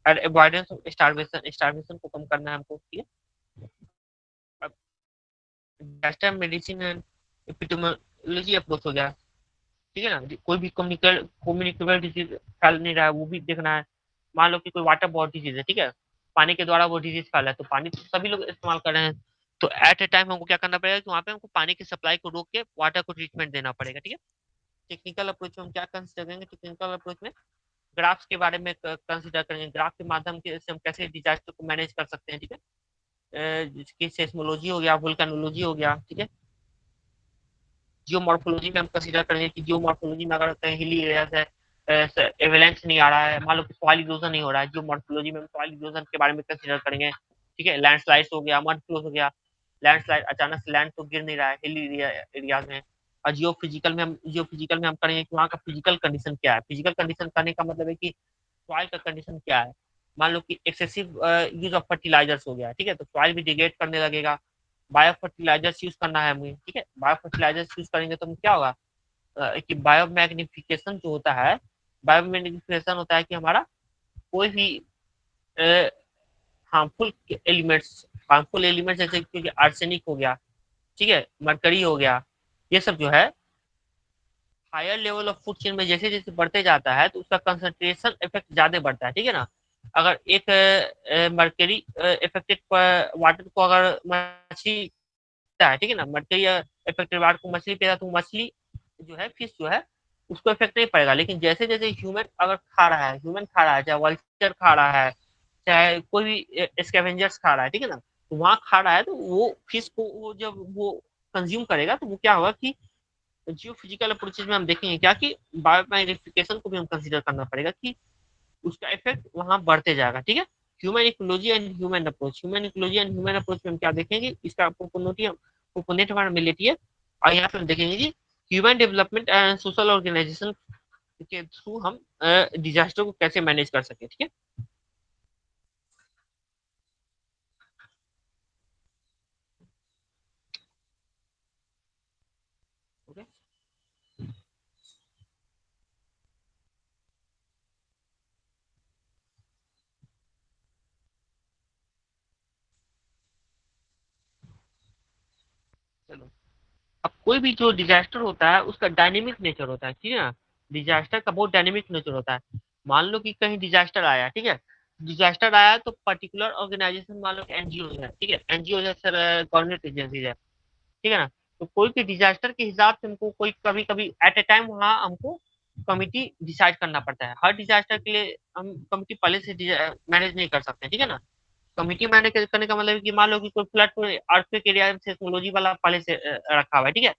and avoidance of starvation, starvation को कम करना है हमको, ठीक है। अब disaster medicine and epidemiology approach हो गया, ठीक है ना, कोई भी कम्युनिकेबल डिजीज फैल नहीं रहा है वो भी देखना है। मान लो कि कोई वाटर बॉडी डिजीज है, ठीक है, पानी के द्वारा वो डिजीज फैला है, तो पानी तो सभी लोग इस्तेमाल कर रहे हैं, तो एट ए टाइम हमको क्या करना पड़ेगा कि वहाँ पे हमको पानी की सप्लाई को रोक के वाटर को ट्रीटमेंट देना पड़ेगा, ठीक है। टेक्निकल अप्रोच में हम क्या कंसिडर करेंगे, टेक्निकल अप्रोच में ग्राफ्स के बारे में कंसिडर करेंगे, ग्राफ के माध्यम से हम कैसे डिजास्टर को मैनेज कर सकते हैं, ठीक है। जिसकी सेस्मोलॉजी हो गया, वोल्केनोलॉजी हो गया, ठीक है। जियोमॉर्फोलॉजी में हम कंसीडर करेंगे कि जियोमॉर्फोलॉजी में अगर कहीं हिली एरिया से एवेलेंस नहीं आ रहा है, मान लो कि सॉइल इरोजन नहीं हो रहा है, जियोमॉर्फोलॉजी में हम सॉइल इरोजन के बारे में कंसीडर करेंगे, ठीक है। लैंडस्लाइड्स हो गया, मड फ्लोज हो गया, लैंडस्लाइड अचानक से लैंड तो गिर नहीं रहा है हिली एरियाज में। और जियो फिजिकल में हम करेंगे कि वहाँ का फिजिकल कंडीशन क्या है। फिजिकल कंडीशन करने का मतलब है कि सॉइल का कंडीशन क्या है। मान लो कि एक्सेसिव यूज ऑफ फर्टिलाइजर्स हो गया, ठीक है, तो सॉइल भी डिग्रेड करने लगेगा। बायो फर्टिलाइजर्स यूज करना है हमें, ठीक है, बायो फर्टिलाइजर्स यूज करेंगे तो क्या होगा कि बायो मैग्निफिकेशन जो होता है, बायो मैग्निफिकेशन होता है कि हमारा कोई भी हार्मफुल एलिमेंट्स, हार्मफुल एलिमेंट्स जैसे कि आर्सेनिक हो गया, ठीक है, मरकरी हो गया, ये सब जो है higher level of food chain में जैसे जैसे बढ़ते जाता है तो उसका कंसंट्रेशन इफेक्ट ज्यादा बढ़ता है, ठीक है ना। अगर एक मरकरी इफेक्टेड वाटर को अगर मछली है, ठीक है ना, मरकरी इफेक्टेड वाटर को मछली पिएगा तो मछली जो है, फिश जो है, उसको इफेक्ट नहीं पड़ेगा। लेकिन जैसे जैसे ह्यूमन अगर खा रहा है, ह्यूमन खा रहा है, चाहे वल्चर खा रहा है, चाहे कोई भी स्कैवेंजर्स खा रहा है, ठीक है ना, तो वहां खा रहा है तो वो फिश को वो जब वो कंज्यूम करेगा तो वो क्या होगा कि जियो फिजिकल अप्रोचेज में हम देखेंगे क्या कि बायोमैग्निफिकेशन को भी हम कंसीडर करना पड़ेगा कि उसका इफेक्ट वहां बढ़ते जाएगा, ठीक है। Human ecology and human approach, human ecology and human approach में हम क्या देखेंगे, इसका प्रोपोनेट हमारा मिलेटी है। और यहाँ पे हम देखेंगे कि human development and social organisation के थ्रू हम डिजास्टर को कैसे मैनेज कर सके, ठीक है। ओके, चलो। अब कोई भी जो डिजास्टर होता है उसका डायनेमिक नेचर होता है, ठीक है ना। डिजास्टर का बहुत डायनेमिक नेचर होता है। मान लो कि कहीं डिजास्टर आया, ठीक है, डिजास्टर आया तो पर्टिकुलर ऑर्गेनाइजेशन, मान लो एनजीओ है, ठीक है, एनजीओ है सर, गवर्नमेंट एजेंसी है, ठीक है ना। तो कोई भी डिजास्टर के हिसाब से हमको कोई कभी कभी एट ए टाइम वहाँ हमको कमिटी डिसाइड करना पड़ता है। हर डिजास्टर के लिए हम कमिटी पहले से मैनेज नहीं कर सकते, ठीक है ना। कमिटी मैनेज करने का मतलब है कि मान लो कि कोई फ्लड अर्थक्वेक एरिया सेस्मोलॉजी वाला पहले से रखा हुआ है, ठीक है।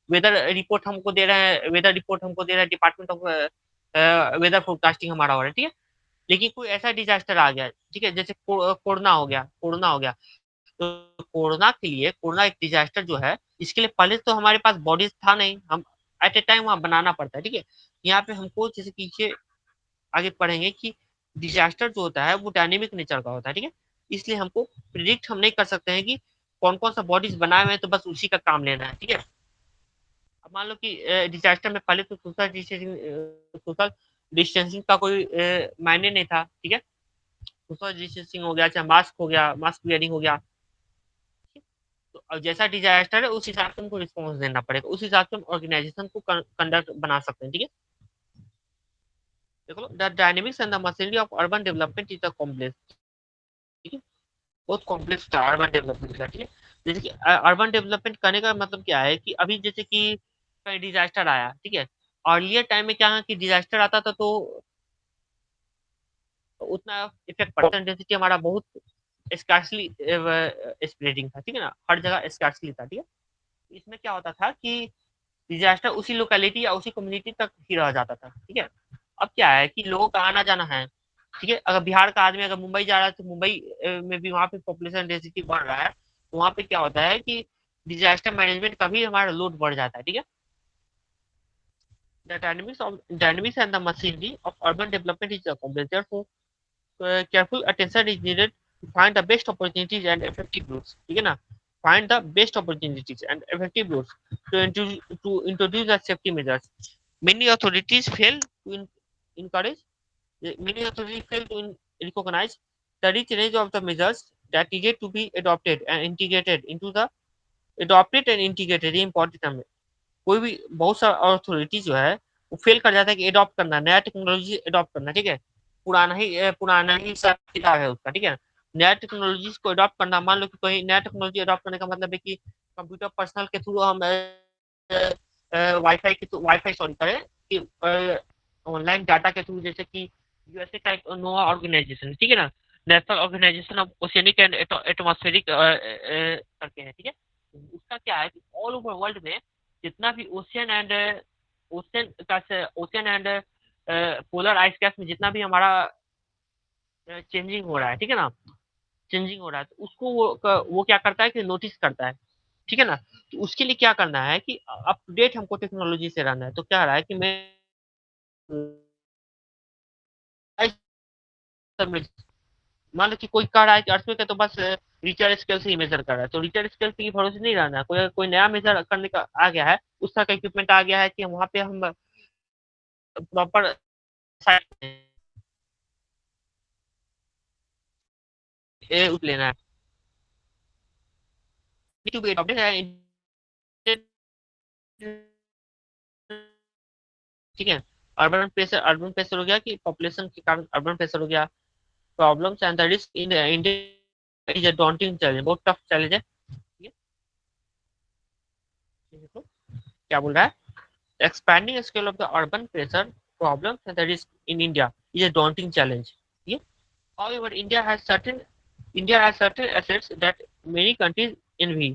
वेदर रिपोर्ट हमको दे रहा है डिपार्टमेंट ऑफ वेदर फोरकास्टिंग हमारा हो रहा है, ठीक है। लेकिन कोई ऐसा डिजास्टर आ गया, ठीक है, जैसे कोरोना हो गया। तो कोरोना एक डिजास्टर जो है, इसके लिए पहले तो हमारे पास बॉडीज था नहीं, हम एट ए टाइम वहाँ बनाना पड़ता है, ठीक है। यहाँ पे हमको जैसे पीछे आगे पढ़ेंगे कि डिजास्टर जो होता है वो डायनेमिक नेचर का होता है, ठीक है। इसलिए हमको प्रिडिक्ट हम नहीं कर सकते हैं कि कौन कौन सा बॉडीज बनाए हुए हैं तो बस उसी का काम लेना है, ठीक है। अब मान लो कि डिजास्टर में पहले तो सोशल डिस्टेंसिंग का कोई मायने नहीं था, ठीक है। सोशल डिस्टेंसिंग हो गया, चाहे मास्क हो गया, मास्क वियरिंग हो गया, तो अब जैसा डिजास्टर है उस हिसाब से हमको रिस्पॉन्स देना पड़ेगा, उस हिसाब से हम ऑर्गेनाइजेशन को कंडक्ट बना सकते हैं, ठीक है। देखो, the dynamics and the machinery of urban development is the complex, ठीक है, बहुत कॉम्प्लेक्स था अर्बन डेवलपमेंट का, ठीक है। जैसे कि अर्बन डेवलपमेंट करने का मतलब क्या है कि अभी जैसे कि कहीं डिजास्टर आया, ठीक है, अर्लियर टाइम में क्या है कि डिजास्टर आता था तो उतना इफेक्ट पड़ता, इंटेंसिटी हमारा बहुत स्कार्सली स्प्रेडिंग था, ठीक है ना, हर जगह स्कार्सली था, ठीक है। इसमें क्या होता था कि डिजास्टर उसी लोकेलिटी या उसी कम्युनिटी तक ही रह जाता था, ठीक है। अब क्या है कि लोगों का आना जाना है, ठीक है, अगर बिहार का आदमी अगर मुंबई जा रहा है तो मुंबई में भी वहाँ पे पॉपुलेशन डेंसिटी बढ़ रहा है, तो वहाँ पे क्या होता है कि डिजास्टर मैनेजमेंट का भी हमारा लोड बढ़ जाता है, ठीक है। The dynamics and the machinery of urban development is complex, therefore careful attention is needed to find the best opportunities and effective routes, ठीक है ना। find the best opportunities and effective routes to introduce the safety measures. Many authorities fail to encourage, many authorities fail to recognize the rich range of the measures that needed to be adopted and integrated, ये important है। कोई भी बहुत सारा authority जो है वो fail कर जाता है कि एडॉप्ट करना, नया टेक्नोलॉजी एडॉप्ट करना, ठीक है। पुराना ही हिसाब किताब है उसका, ठीक है। नया टेक्नोलॉजीज को अडॉप्ट करना, मान लो कि कोई नया टेक्नोलॉजी अडॉप्ट करने का मतलब है कि कंप्यूटर पर्सनल के थ्रू हम वाईफाई सॉरी करें कि ऑनलाइन डाटा के थ्रू, जैसे कि यूएसए का एक नोआ ऑर्गेनाइजेशन, ठीक है ना, national organisation of oceanic and atmospheric करके है, ठीक है। उसका क्या है कि ऑल ओवर वर्ल्ड में जितना भी ocean and polar ice cap में जितना भी हमारा चेंजिंग हो रहा है, ठीक है ना, चेंजिंग हो रहा है, तो उसको वो क्या करता है कि नोटिस करता है, ठीक है ना। तो उसके लिए क्या करना है कि अप टू डेट हमको टेक्नोलॉजी से रहना है, तो क्या रहा है कि मैं मान लो कि कोई कह रहा है कि अर्थक्वेक है तो बस रिचर स्केल से ही मेजर कर रहा है, तो रिचर स्केल के भरोसे नहीं रहना है, कोई कोई नया मेजर करने का आ गया है, उस तरह का इक्विपमेंट आ गया है कि वहां पे हम प्रॉपर लेना है, टू बी अडॉप्टेड, ठीक है। अर्बन प्रेशर हो गया कि पॉपुलेशन के कारण अर्बन प्रेशर हो गया, problems and the risk in India is a daunting challenge, बहुत टफ चैलेंज है, ठीक है। देखो क्या बोल रहा है, expanding scale of the urban pressure problems and the risk in India is a daunting challenge. Yeah? However, India has certain assets that many countries envy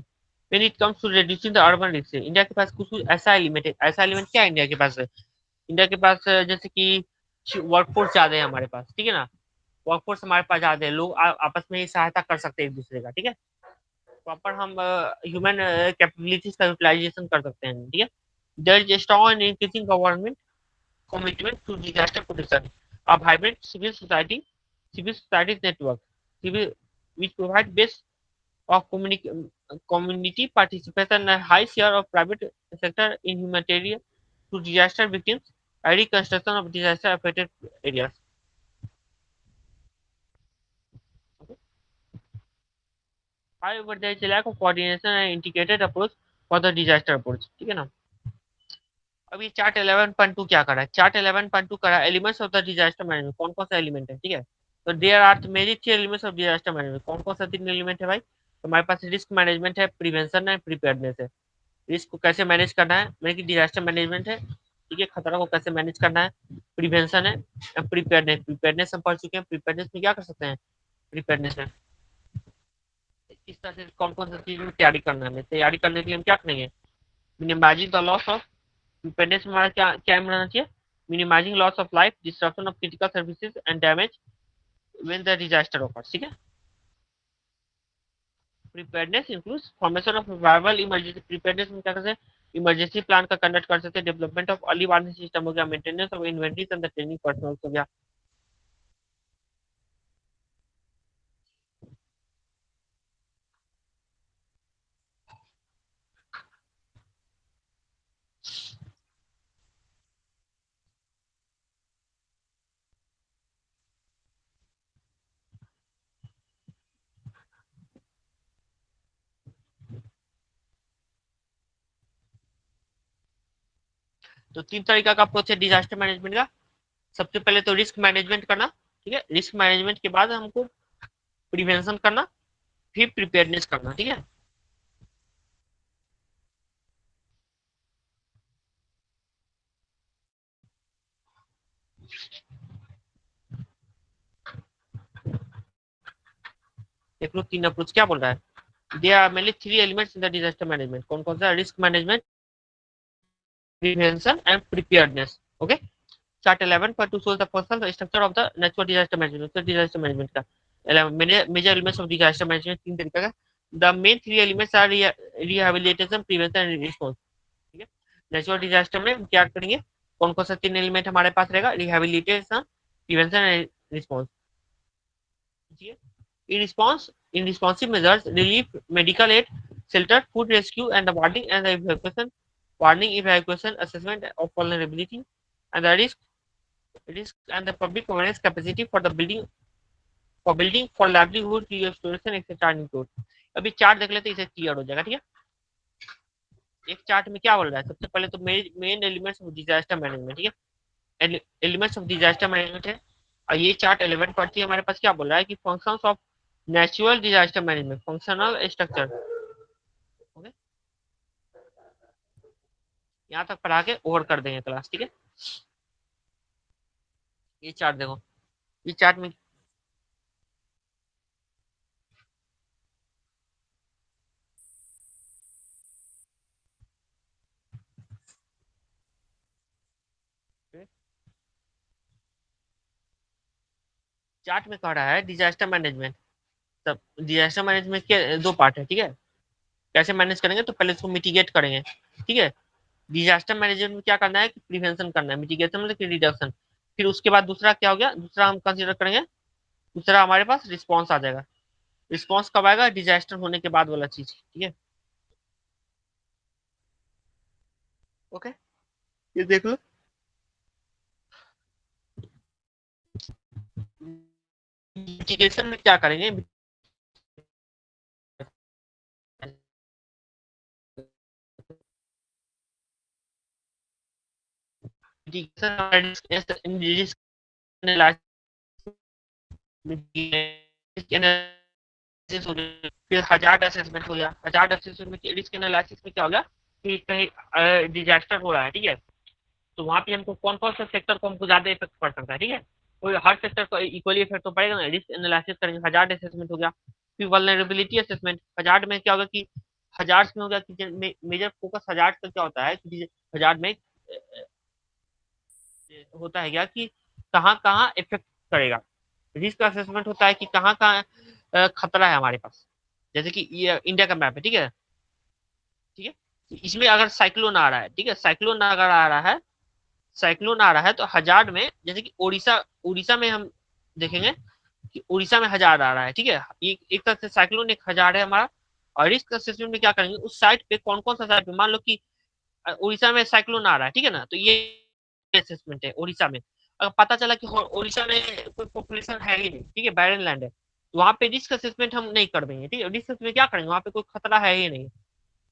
when it comes to reducing the urban risk. India के पास कुछ ऐसा element क्या है India के पास है? India के पास जैसे कि वर्कफोर्स ज्यादा है हमारे पास, ठीक है ना, वर्कफोर्स हमारे पास ज्यादा है, लोग आपस में ही सहायता कर सकते हैं एक दूसरे का, ठीक है। प्रॉपर हम ह्यूमन कैपेबिलिटीज का यूटिलाइजेशन कर सकते हैं, ठीक है। There is strong and increasing government commitment to disaster protection, a vibrant civil society network, civil, which provide base of community participation and high share of private sector in humanitarian to disaster victims and reconstruction of disaster affected areas. However, there is a lack of coordination and integrated approach for the disaster approach, ठीक है ना। अब ये chart 11.2 क्या करा है, chart 11.2 करा elements of the disaster management, कौन कौन सा एलिमेंट है, ठीक है। तो there are many three elements of disaster management, कौन कौन सा तीन एलिमेंट है भाई, तो हमारे पास रिस्क मैनेजमेंट है, प्रिवेंशन है, प्रिपेयरनेस है। रिस्क को कैसे मैनेज करना है, मेरे की डिजास्टर मैनेजमेंट है, ठीक है, खतरा को कैसे मैनेज करना है, प्रिवेंशन है, प्रिपेयरनेस हम पढ़ चुके हैं, प्रिपेयरनेस में क्या कर सकते हैं, प्रिपेयरनेस में इस तरह से कौन कौन सा चीज में तैयारी करना है, तैयारी करने के लिए हम क्या करेंगे, minimising the loss of, preparedness में हमारा क्या क्या रहना चाहिए, minimising loss of life, destruction of critical services and damage when the disaster occurs, ठीक है। Preparedness includes formation of survival emergency, preparedness में क्या करते हैं, इमरजेंसी प्लान का कंडक्ट कर सकते हैं, development of early warning system हो गया, maintenance of inventories and the training personal हो गया। तो तीन तरीका का अप्रोच है डिजास्टर मैनेजमेंट का। सबसे पहले तो रिस्क मैनेजमेंट करना, ठीक है, रिस्क मैनेजमेंट के बाद हमको प्रिवेंशन करना, फिर प्रिपेयरनेस करना, ठीक है। देख लो तीन अप्रोच क्या बोल रहा है, there are mainly three elements in the disaster management, कौन कौन सा, risk management, prevention and preparedness, okay. Chart 11.2 shows the personal structure of the natural disaster management, तो disaster management का major elements of disaster management तीन तरीका का, the main three elements are rehabilitation, prevention and response, ठीक है। Natural disaster में हम क्या करेंगे, कौन कौन सा तीन एलिमेंट हमारे पास रहेगा, रिहेबिलिटेशन, प्रिवेंशन एंड रिस्पॉन्स, ठीक है। In responsive measures, relief, medical aid, shelter, food rescue, and the warning, evacuation, assessment of vulnerability, and the risk and the public awareness capacity for building for livelihood, restoration, etc. include। अभी chart देख लेते हैं, इसे clear हो जाएगा, ठीक है। एक चार्ट में क्या बोल रहा है, सबसे पहले तो main elements of disaster management, ठीक है। एलिमेंट्स ऑफ डिजास्टर मैनेजमेंट है, और ये चार्ट 11 पढ़ती है हमारे पास क्या बोल रहा है कि functions of natural disaster management, functional structure. Okay, यहाँ तक पढ़ा के ओवर कर देंगे क्लास, ठीक है। ये चार्ट देखो, ये चार्ट में चार्ट में कह रहा है डिजास्टर मैनेजमेंट। तब डिजास्टर मैनेजमेंट के दो पार्ट है, ठीक है। कैसे मैनेज करेंगे, तो पहले इसको मिटिगेट करेंगे, ठीक है। डिजास्टर मैनेजमेंट में क्या करना है कि प्रिवेंशन करना है, मिटिगेशन मतलब कि रिडक्शन। फिर उसके बाद दूसरा क्या हो गया, दूसरा हम कंसीडर करेंगे, दूसरा हमारे पास रिस्पॉन्स आ जाएगा। रिस्पॉन्स कब आएगा, डिजास्टर होने के बाद वाला चीज, ठीक है। ओके, ये देख लो। मिटिगेशन में क्या करेंगे, मिटिगेशन फिर हजार्ड असेसमेंट हो गया। हजार्ड असेसमेंट में रिस्क एनालिसिस में क्या हो गया कि कहीं डिजास्टर हो रहा है, ठीक है। तो वहां पे हमको कौन कौन सा सेक्टर को हमको ज्यादा इफेक्ट पड़ सकता है, ठीक है। कोई हर सेक्टर को इक्वली इफेक्ट तो पड़ेगा ना, रिस्क एनालिसिस करेंगे, हजार्ड असेसमेंट हो गया। फिर वल्नरेबिलिटी असेसमेंट, हजार्ड में क्या होगा कि हजार्ड में हो गया कि मेजर फोकस हजार्ड का क्या होता है कि हजार्ड में होता है क्या कि कहाँ कहाँ इफेक्ट करेगा। रिस्क असेसमेंट होता है कि कहाँ कहाँ खतरा है हमारे पास। जैसे कि ये इंडिया का मैप है, ठीक है, ठीक है। इसमें अगर साइक्लोन आ रहा है, ठीक है, साइक्लोन अगर आ रहा है, साइक्लोन आ रहा है तो हजार्ड में, जैसे कि उड़ीसा, उड़ीसा में हम देखेंगे कि उड़ीसा में हजार आ रहा है, ठीक है। एक तरह से साइक्लोन एक हजार है हमारा। और रिस्क असेसमेंट में क्या करेंगे, उस साइड पे कौन कौन सा साइड पे, मान लो कि उड़ीसा में साइक्लोन आ रहा है, ठीक है ना, तो ये असेसमेंट है उड़ीसा में। अगर पता चला कि उड़ीसा में कोई पॉपुलेशन है ही नहीं, ठीक है, बैरन लैंड है, तो वहां पे रिस्क असेसमेंट हम नहीं कर देंगे, ठीक है। रिस्क असेसमेंट क्या करेंगे, वहां पे कोई खतरा है ही नहीं,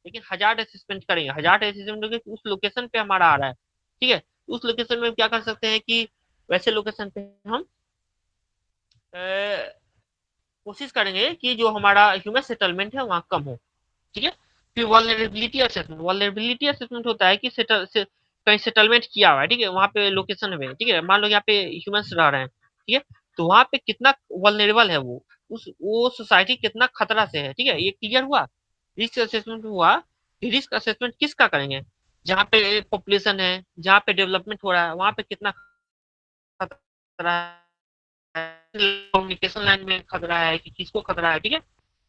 लेकिन हजार्ड असेसमेंट करेंगे। हजार्ड असेसमेंट उस लोकेशन पे हमारा आ रहा है, ठीक है। उस लोकेशन में क्या कर सकते हैं कि वैसे लोकेशन पे हम कोशिश करेंगे कि जो हमारा ह्यूमन सेटलमेंट है वहाँ कम हो, ठीक है। फिर वल्नरेबिलिटी असेसमेंट, वल्नरेबिलिटी असेसमेंट होता है कि कहीं सेटलमेंट किया हुआ है, ठीक है, वहाँ पे लोकेशन में, ठीक है, मान लो यहाँ पे ह्यूमंस रह रहे हैं, ठीक है, तो वहाँ पे कितना वल्नरेबल है वो सोसाइटी कितना खतरा से है, ठीक है, ये क्लियर हुआ। रिस्क असेसमेंट हुआ। रिस्क असेसमेंट किसका करेंगे, जहाँ पे पॉपुलेशन है, जहाँ पे डेवलपमेंट हो रहा है, वहाँ पे कितना खतरा है, कम्युनिकेशन लाइन में खतरा है कि किसको खतरा है, ठीक है।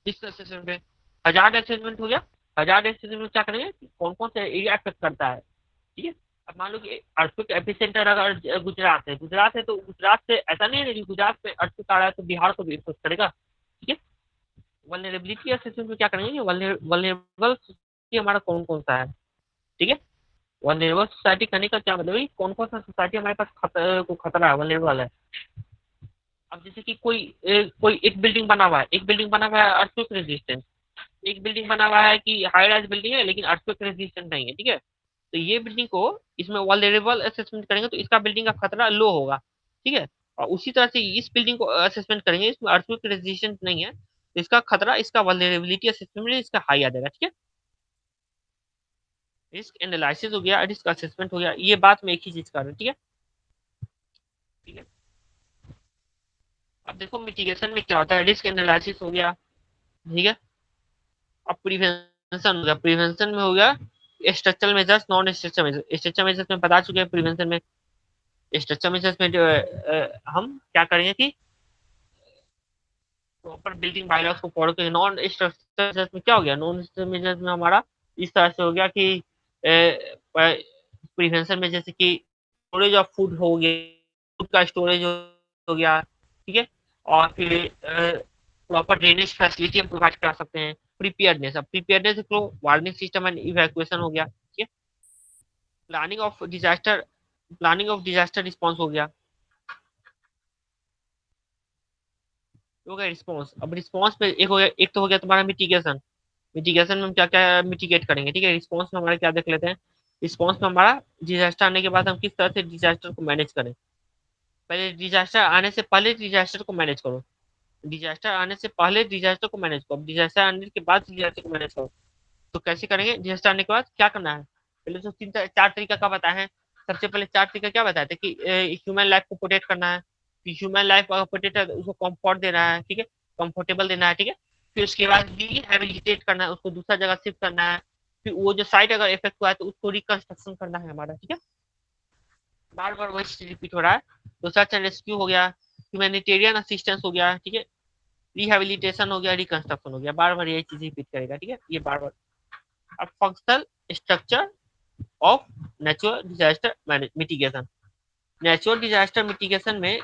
रिस्क असेसमेंट पे हजार्ड असेसमेंट हो गया। हजार्ड असेसमेंट में क्या करेंगे, कौन कौन सा एरिया अफेक्ट करता है, ठीक है। अब मान लो कि अर्थक्वेक एपिसेंटर अगर गुजरात है, गुजरात है तो गुजरात से ऐसा नहीं है कि गुजरात में अर्थक्वेक आ रहा है तो बिहार को भी इफेक्ट करेगा, ठीक है। वल्नरेबिलिटी असेसमेंट में क्या करेंगे, वल्नरेबल हमारा कौन कौन सा है, ठीक है। वल्नरेबल सोसाइटी करने का क्या मतलब है, कौन कौन सा सोसाइटी हमारे पास को खतरा है, वल्नरेबल है। अब जैसे कि कोई एक बिल्डिंग बना हुआ है, एक बिल्डिंग बना हुआ है अर्थक्वेक रेजिस्टेंट, एक बिल्डिंग बना हुआ है कि हाई राइज बिल्डिंग है लेकिन अर्थक्वेक रेजिस्टेंट नहीं है, ठीक है। तो ये बिल्डिंग को इसमें वल्नरेबल असेसमेंट करेंगे तो इसका बिल्डिंग का खतरा लो होगा, ठीक है। और उसी तरह से इस बिल्डिंग को असेसमेंट करेंगे, इसमें अर्थक्वेक रेजिस्टेंट नहीं है तो इसका खतरा, इसका वल्नरेबिलिटी असेसमेंट में इसका हाई आ जाएगा, ठीक है। रिस्क एनालिसिस हो गया, रिस्क असेसमेंट हो गया, ये बात में एक ही चीज कर रहे हैं, ठीक है, ठीक है। अब देखो मिटिगेशन में क्या होता है, रिस्क एनालिसिस हो गया, ठीक है। अब प्रिवेंशन हो गया, प्रिवेंशन में हो गया structural measures, non structural measures. Structural measures में बता चुके हैं प्रिवेंशन में। स्ट्रक्चरल मेजर्स में हम क्या करेंगे कि प्रॉपर बिल्डिंग बायलॉज को फॉलो करेंगे। नॉन स्ट्रक्चरल मेजर्स में क्या हो गया, नॉन स्ट्रक्चरल मेजर्स में हमारा इस तरह से हो गया कि प्रिवेंशन में जैसे कि स्टोरेज ऑफ फूड हो गया, फूड का स्टोरेज हो गया, ठीक है। और फिर प्रॉपर ड्रेनेज फैसिलिटी हम प्रोवाइड करा सकते हैं। प्रिपेयर्डनेस, अब preparedness warning system and evacuation हो गया, ठीक है। Planning of disaster, planning of disaster response हो गया, हो गया रिस्पॉन्स। अब रिस्पॉन्स में एक हो गया, एक तो हो गया तुम्हारा मिटिगेशन। मिटिगेशन में हम क्या क्या मिटिगेट करेंगे, ठीक है। रिस्पॉन्स में हमारा क्या देख लेते हैं, रिस्पॉन्स में हमारा डिजास्टर आने के बाद हम किस तरह से डिजास्टर को मैनेज करें, पहले डिजास्टर आने से पहले डिजास्टर को मैनेज करो, डिजास्टर आने से पहले डिजास्टर को मैनेज करो, डिजास्टर आने के बाद डिजास्टर को मैनेज करो। तो कैसे करेंगे? डिजास्टर आने के बाद क्या करना है? पहले तो चार तरीका का बताया है। सबसे पहले चार तरीका क्या बताए थे कि ह्यूमन लाइफ को प्रोटेक्ट करना है। ह्यूमन लाइफ अगर प्रोटेक्ट है तो उसको कंफर्ट देना है, ठीक है, कंफर्टेबल देना है, ठीक है। फिर उसके बाद रिहेबिलिटेट करना है, उसको दूसरा जगह शिफ्ट करना है। फिर वो जो साइट अगर इफेक्ट हुआ है तो उसको रिकंस्ट्रक्शन करना है हमारा, ठीक है। बार बार वही चीज रिपीट हो रहा है। तो सर्च एंड रेस्क्यू हो गया, ह्यूमैनिटेरियन असिस्टेंस हो गया, ठीक है, रिहेबिलिटेशन हो गया, रिकंस्ट्रक्शन हो गया, बार बार यही चीज रिपीट करेगा, ठीक है, ये बार बार। अब functional structure of natural disaster mitigation. Natural disaster mitigation में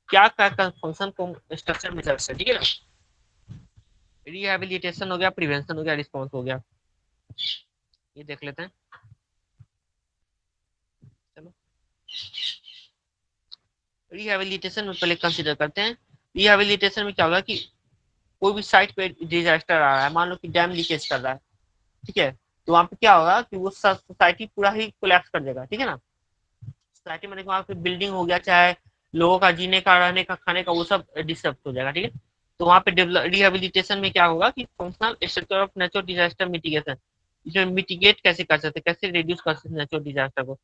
क्या क्या फंक्शन को स्ट्रक्चर में है, ठीक है ना। रिहेबिलिटेशन हो गया, प्रिवेंशन हो गया, रिस्पॉन्स हो गया। ये देख लेते हैं, चलो। रिहेबिलिटेशन में पहले कंसिडर करते हैं। रिहेबिलिटेशन में क्या होगा कि कोई भी साइट पे डिजास्टर आ रहा है, मान लो कि डैम लीकेज कर रहा है, ठीक है, तो वहां पे क्या होगा कि वो सोसाइटी पूरा ही कोलैप्स कर देगा, ठीक है ना। सोसाइटी में वहां पे बिल्डिंग हो गया, चाहे लोगों का जीने का, रहने का, खाने का, वो सब डिस्टर्ब हो जाएगा, ठीक है। तो वहां पे रिहेबिलिटेशन में क्या होगा कि functional structure of natural disaster mitigation, इसमें मिटिगेट कैसे कर सकते हैं, कैसे रिड्यूस कर सकते हैं नेचुरल डिजास्टर को।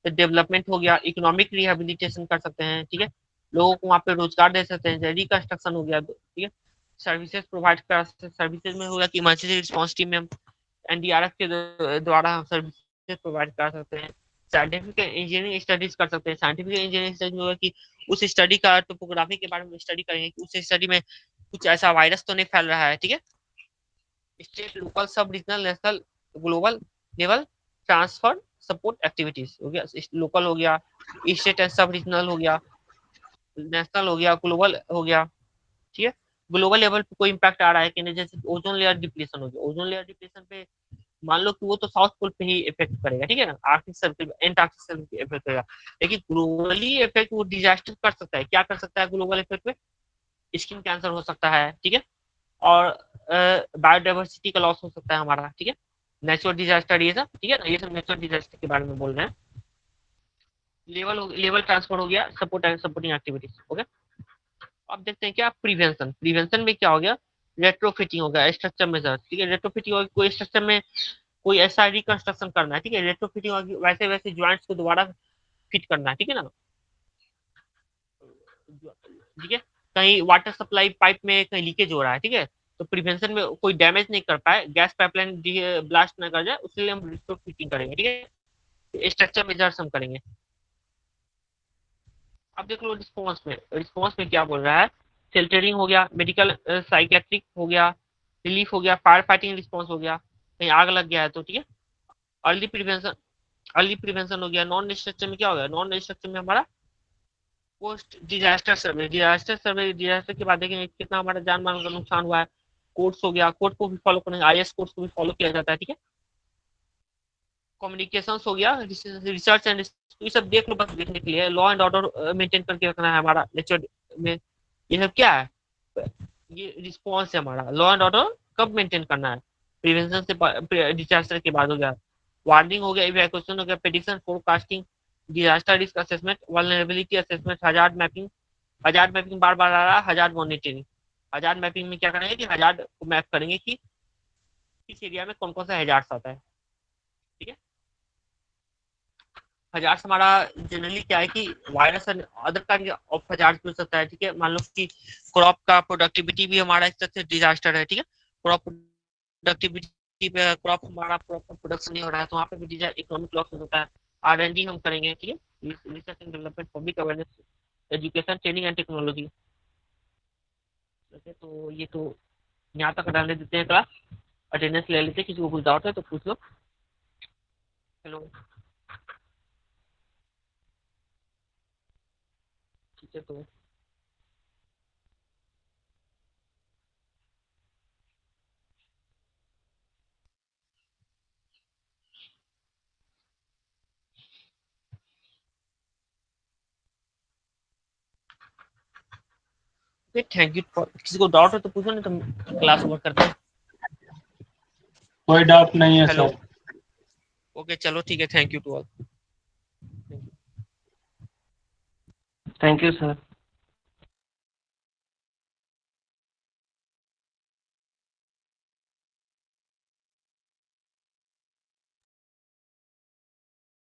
तो डेवलपमेंट हो गया, इकोनॉमिक रिहेबिलिटेशन कर सकते हैं, ठीक है, लोगों को वहां पे रोजगार दे सकते हैं, रिकंस्ट्रक्शन हो गया, ठीक है, सर्विसेज प्रोवाइड कर, सर्विसेज में होगा कि इमरजेंसी रिस्पॉन्स टीम में एनडीआरएफ के द्वारा हम सर्विसेज प्रोवाइड कर सकते हैं। साइंटिफिक इंजीनियरिंग स्टडीज कर सकते हैं। साइंटिफिक इंजीनियरिंग स्टडी होगा कि उस स्टडी का टोपोग्राफी के बारे में स्टडी करेंगे कि उस स्टडी में कुछ ऐसा वायरस तो नहीं फैल रहा है, ठीक है। स्टेट, लोकल, सब regional, national, global level transfer support activities हो गया, लोकल हो गया, स्टेट एंड सब रीजनल हो गया, नेशनल हो गया, ग्लोबल हो गया, ठीक है। ग्लोबल लेवल पे कोई इम्पैक्ट आ रहा है कि नहीं, जैसे ओजोन लेयर डिप्लीशन हो गया, ओजोन लेयर डिप्लीशन पे मान लो कि वो तो साउथ पोल पे ही इफेक्ट करेगा, ठीक है ना, आर्कटिक सर्कल, एंटार्क्टिक सर्कल पे इफेक्ट करेगा। लेकिन ग्लोबली इफेक्ट वो डिजास्टर कर सकता है, क्या कर सकता है ग्लोबल इफेक्ट में? स्किन कैंसर हो सकता है, ठीक है, और बायोडाइवर्सिटी का लॉस हो सकता है हमारा, ठीक है। नेचुरल डिजास्टर ये सब, ठीक है ना, ये सब नेचुरल डिजास्टर के बारे में बोल रहे हैं। लेवल ट्रांसफर हो गया, सपोर्ट एंड सपोर्टिंग एक्टिविटीज हो गया। अब देखते हैं क्या प्रिवेंशन। प्रिवेंशन में क्या हो गया? रेट्रोफिटिंग हो गया, स्ट्रक्चर मेजर, ठीक है। रेट्रोफिटिंग हो गया, कोई स्ट्रक्चर में कोई ऐसा रिकंस्ट्रक्शन करना है, ठीक है। रेट्रोफिटिंग होगी वैसे वैसे ज्वाइंट्स को दोबारा फिट करना है, ठीक है ना, ठीक है। कहीं वाटर सप्लाई पाइप में कहीं लीकेज हो रहा है, ठीक है, तो प्रिवेंशन में कोई डैमेज नहीं कर पाए, गैस पाइपलाइन ब्लास्ट ना कर जाए, उसके लिए हम रेट्रोफिटिंग करेंगे, ठीक है, स्ट्रक्चर मेजर्स हम करेंगे। अब देख लो रिस्पॉन्स में क्या बोल रहा है। शेल्टरिंग हो गया, मेडिकल साइकेट्रिक हो गया, रिलीफ हो गया, फायर फाइटिंग रिस्पॉन्स हो गया, कहीं आग लग गया है तो, ठीक है। अर्ली प्रिवेंशन, अर्ली प्रिवेंशन हो गया। नॉन डिस्ट्रक्शन में क्या हो गया? नॉन डिस्ट्रक्शन में हमारा पोस्ट डिजास्टर सर्वे, डिजास्टर सर्वे, डिजास्टर के बाद देखेंगे कितना हमारा जान माल का नुकसान हुआ है। कोर्ट्स हो गया, कोर्ट को भी फॉलो करेंगे, आईएएस कोर्ट्स को भी फॉलो किया जाता है, ठीक है। कम्युनिकेशन हो गया, रिसर्च एंड ये सब देख लो, बस देखने के लिए। लॉ एंड ऑर्डर मेंटेन करके रखना है हमारा नेचर में, ये सब क्या है? ये रिस्पॉन्स है हमारा। लॉ एंड ऑर्डर कब मेंटेन करना है? प्रिवेंशन से डिजास्टर के बाद हो गया। वार्निंग हो गया, इवैक्यूएशन हो गया, prediction, forecasting, disaster risk assessment, vulnerability assessment, hazard mapping. Hazard mapping बार बार आ रहा है, हजार्ड मॉनिटरिंग। हजार्ड मैपिंग में क्या करेंगे कि हजार्ड को मैप करेंगे कि किस एरिया में कौन कौन सा हजार्ड आता है, ठीक है। हजार्ड हमारा जनरली क्या है कि virus other kind of hazard हो सकता है, ठीक है। मान लो कि क्रॉप का प्रोडक्टिविटी भी हमारा एक तरह से डिजास्टर है, ठीक है। क्रॉप प्रोडक्टिविटी पे क्रॉप हमारा प्रॉपर प्रोडक्शन नहीं हो रहा है, तो वहाँ पे भी इकोनॉमिक लॉस होता है। R&D हम करेंगे, ठीक है, research and development, public awareness, education, training and technology. तो ये तो यहाँ तक डालने देते हैं क्लास। अटेंडेंस ले लेते हैं, किसी को कुछ डाउट है तो पूछ लो। हेलो, ठीक है, तो थैंक यू फॉर, किसी को डाउट है तो पूछो, नहीं तो क्लास ओवर करते हैं। कोई डाउट नहीं है हेलो, सर। ओके, चलो ठीक है, thank you to all. Thank you sir.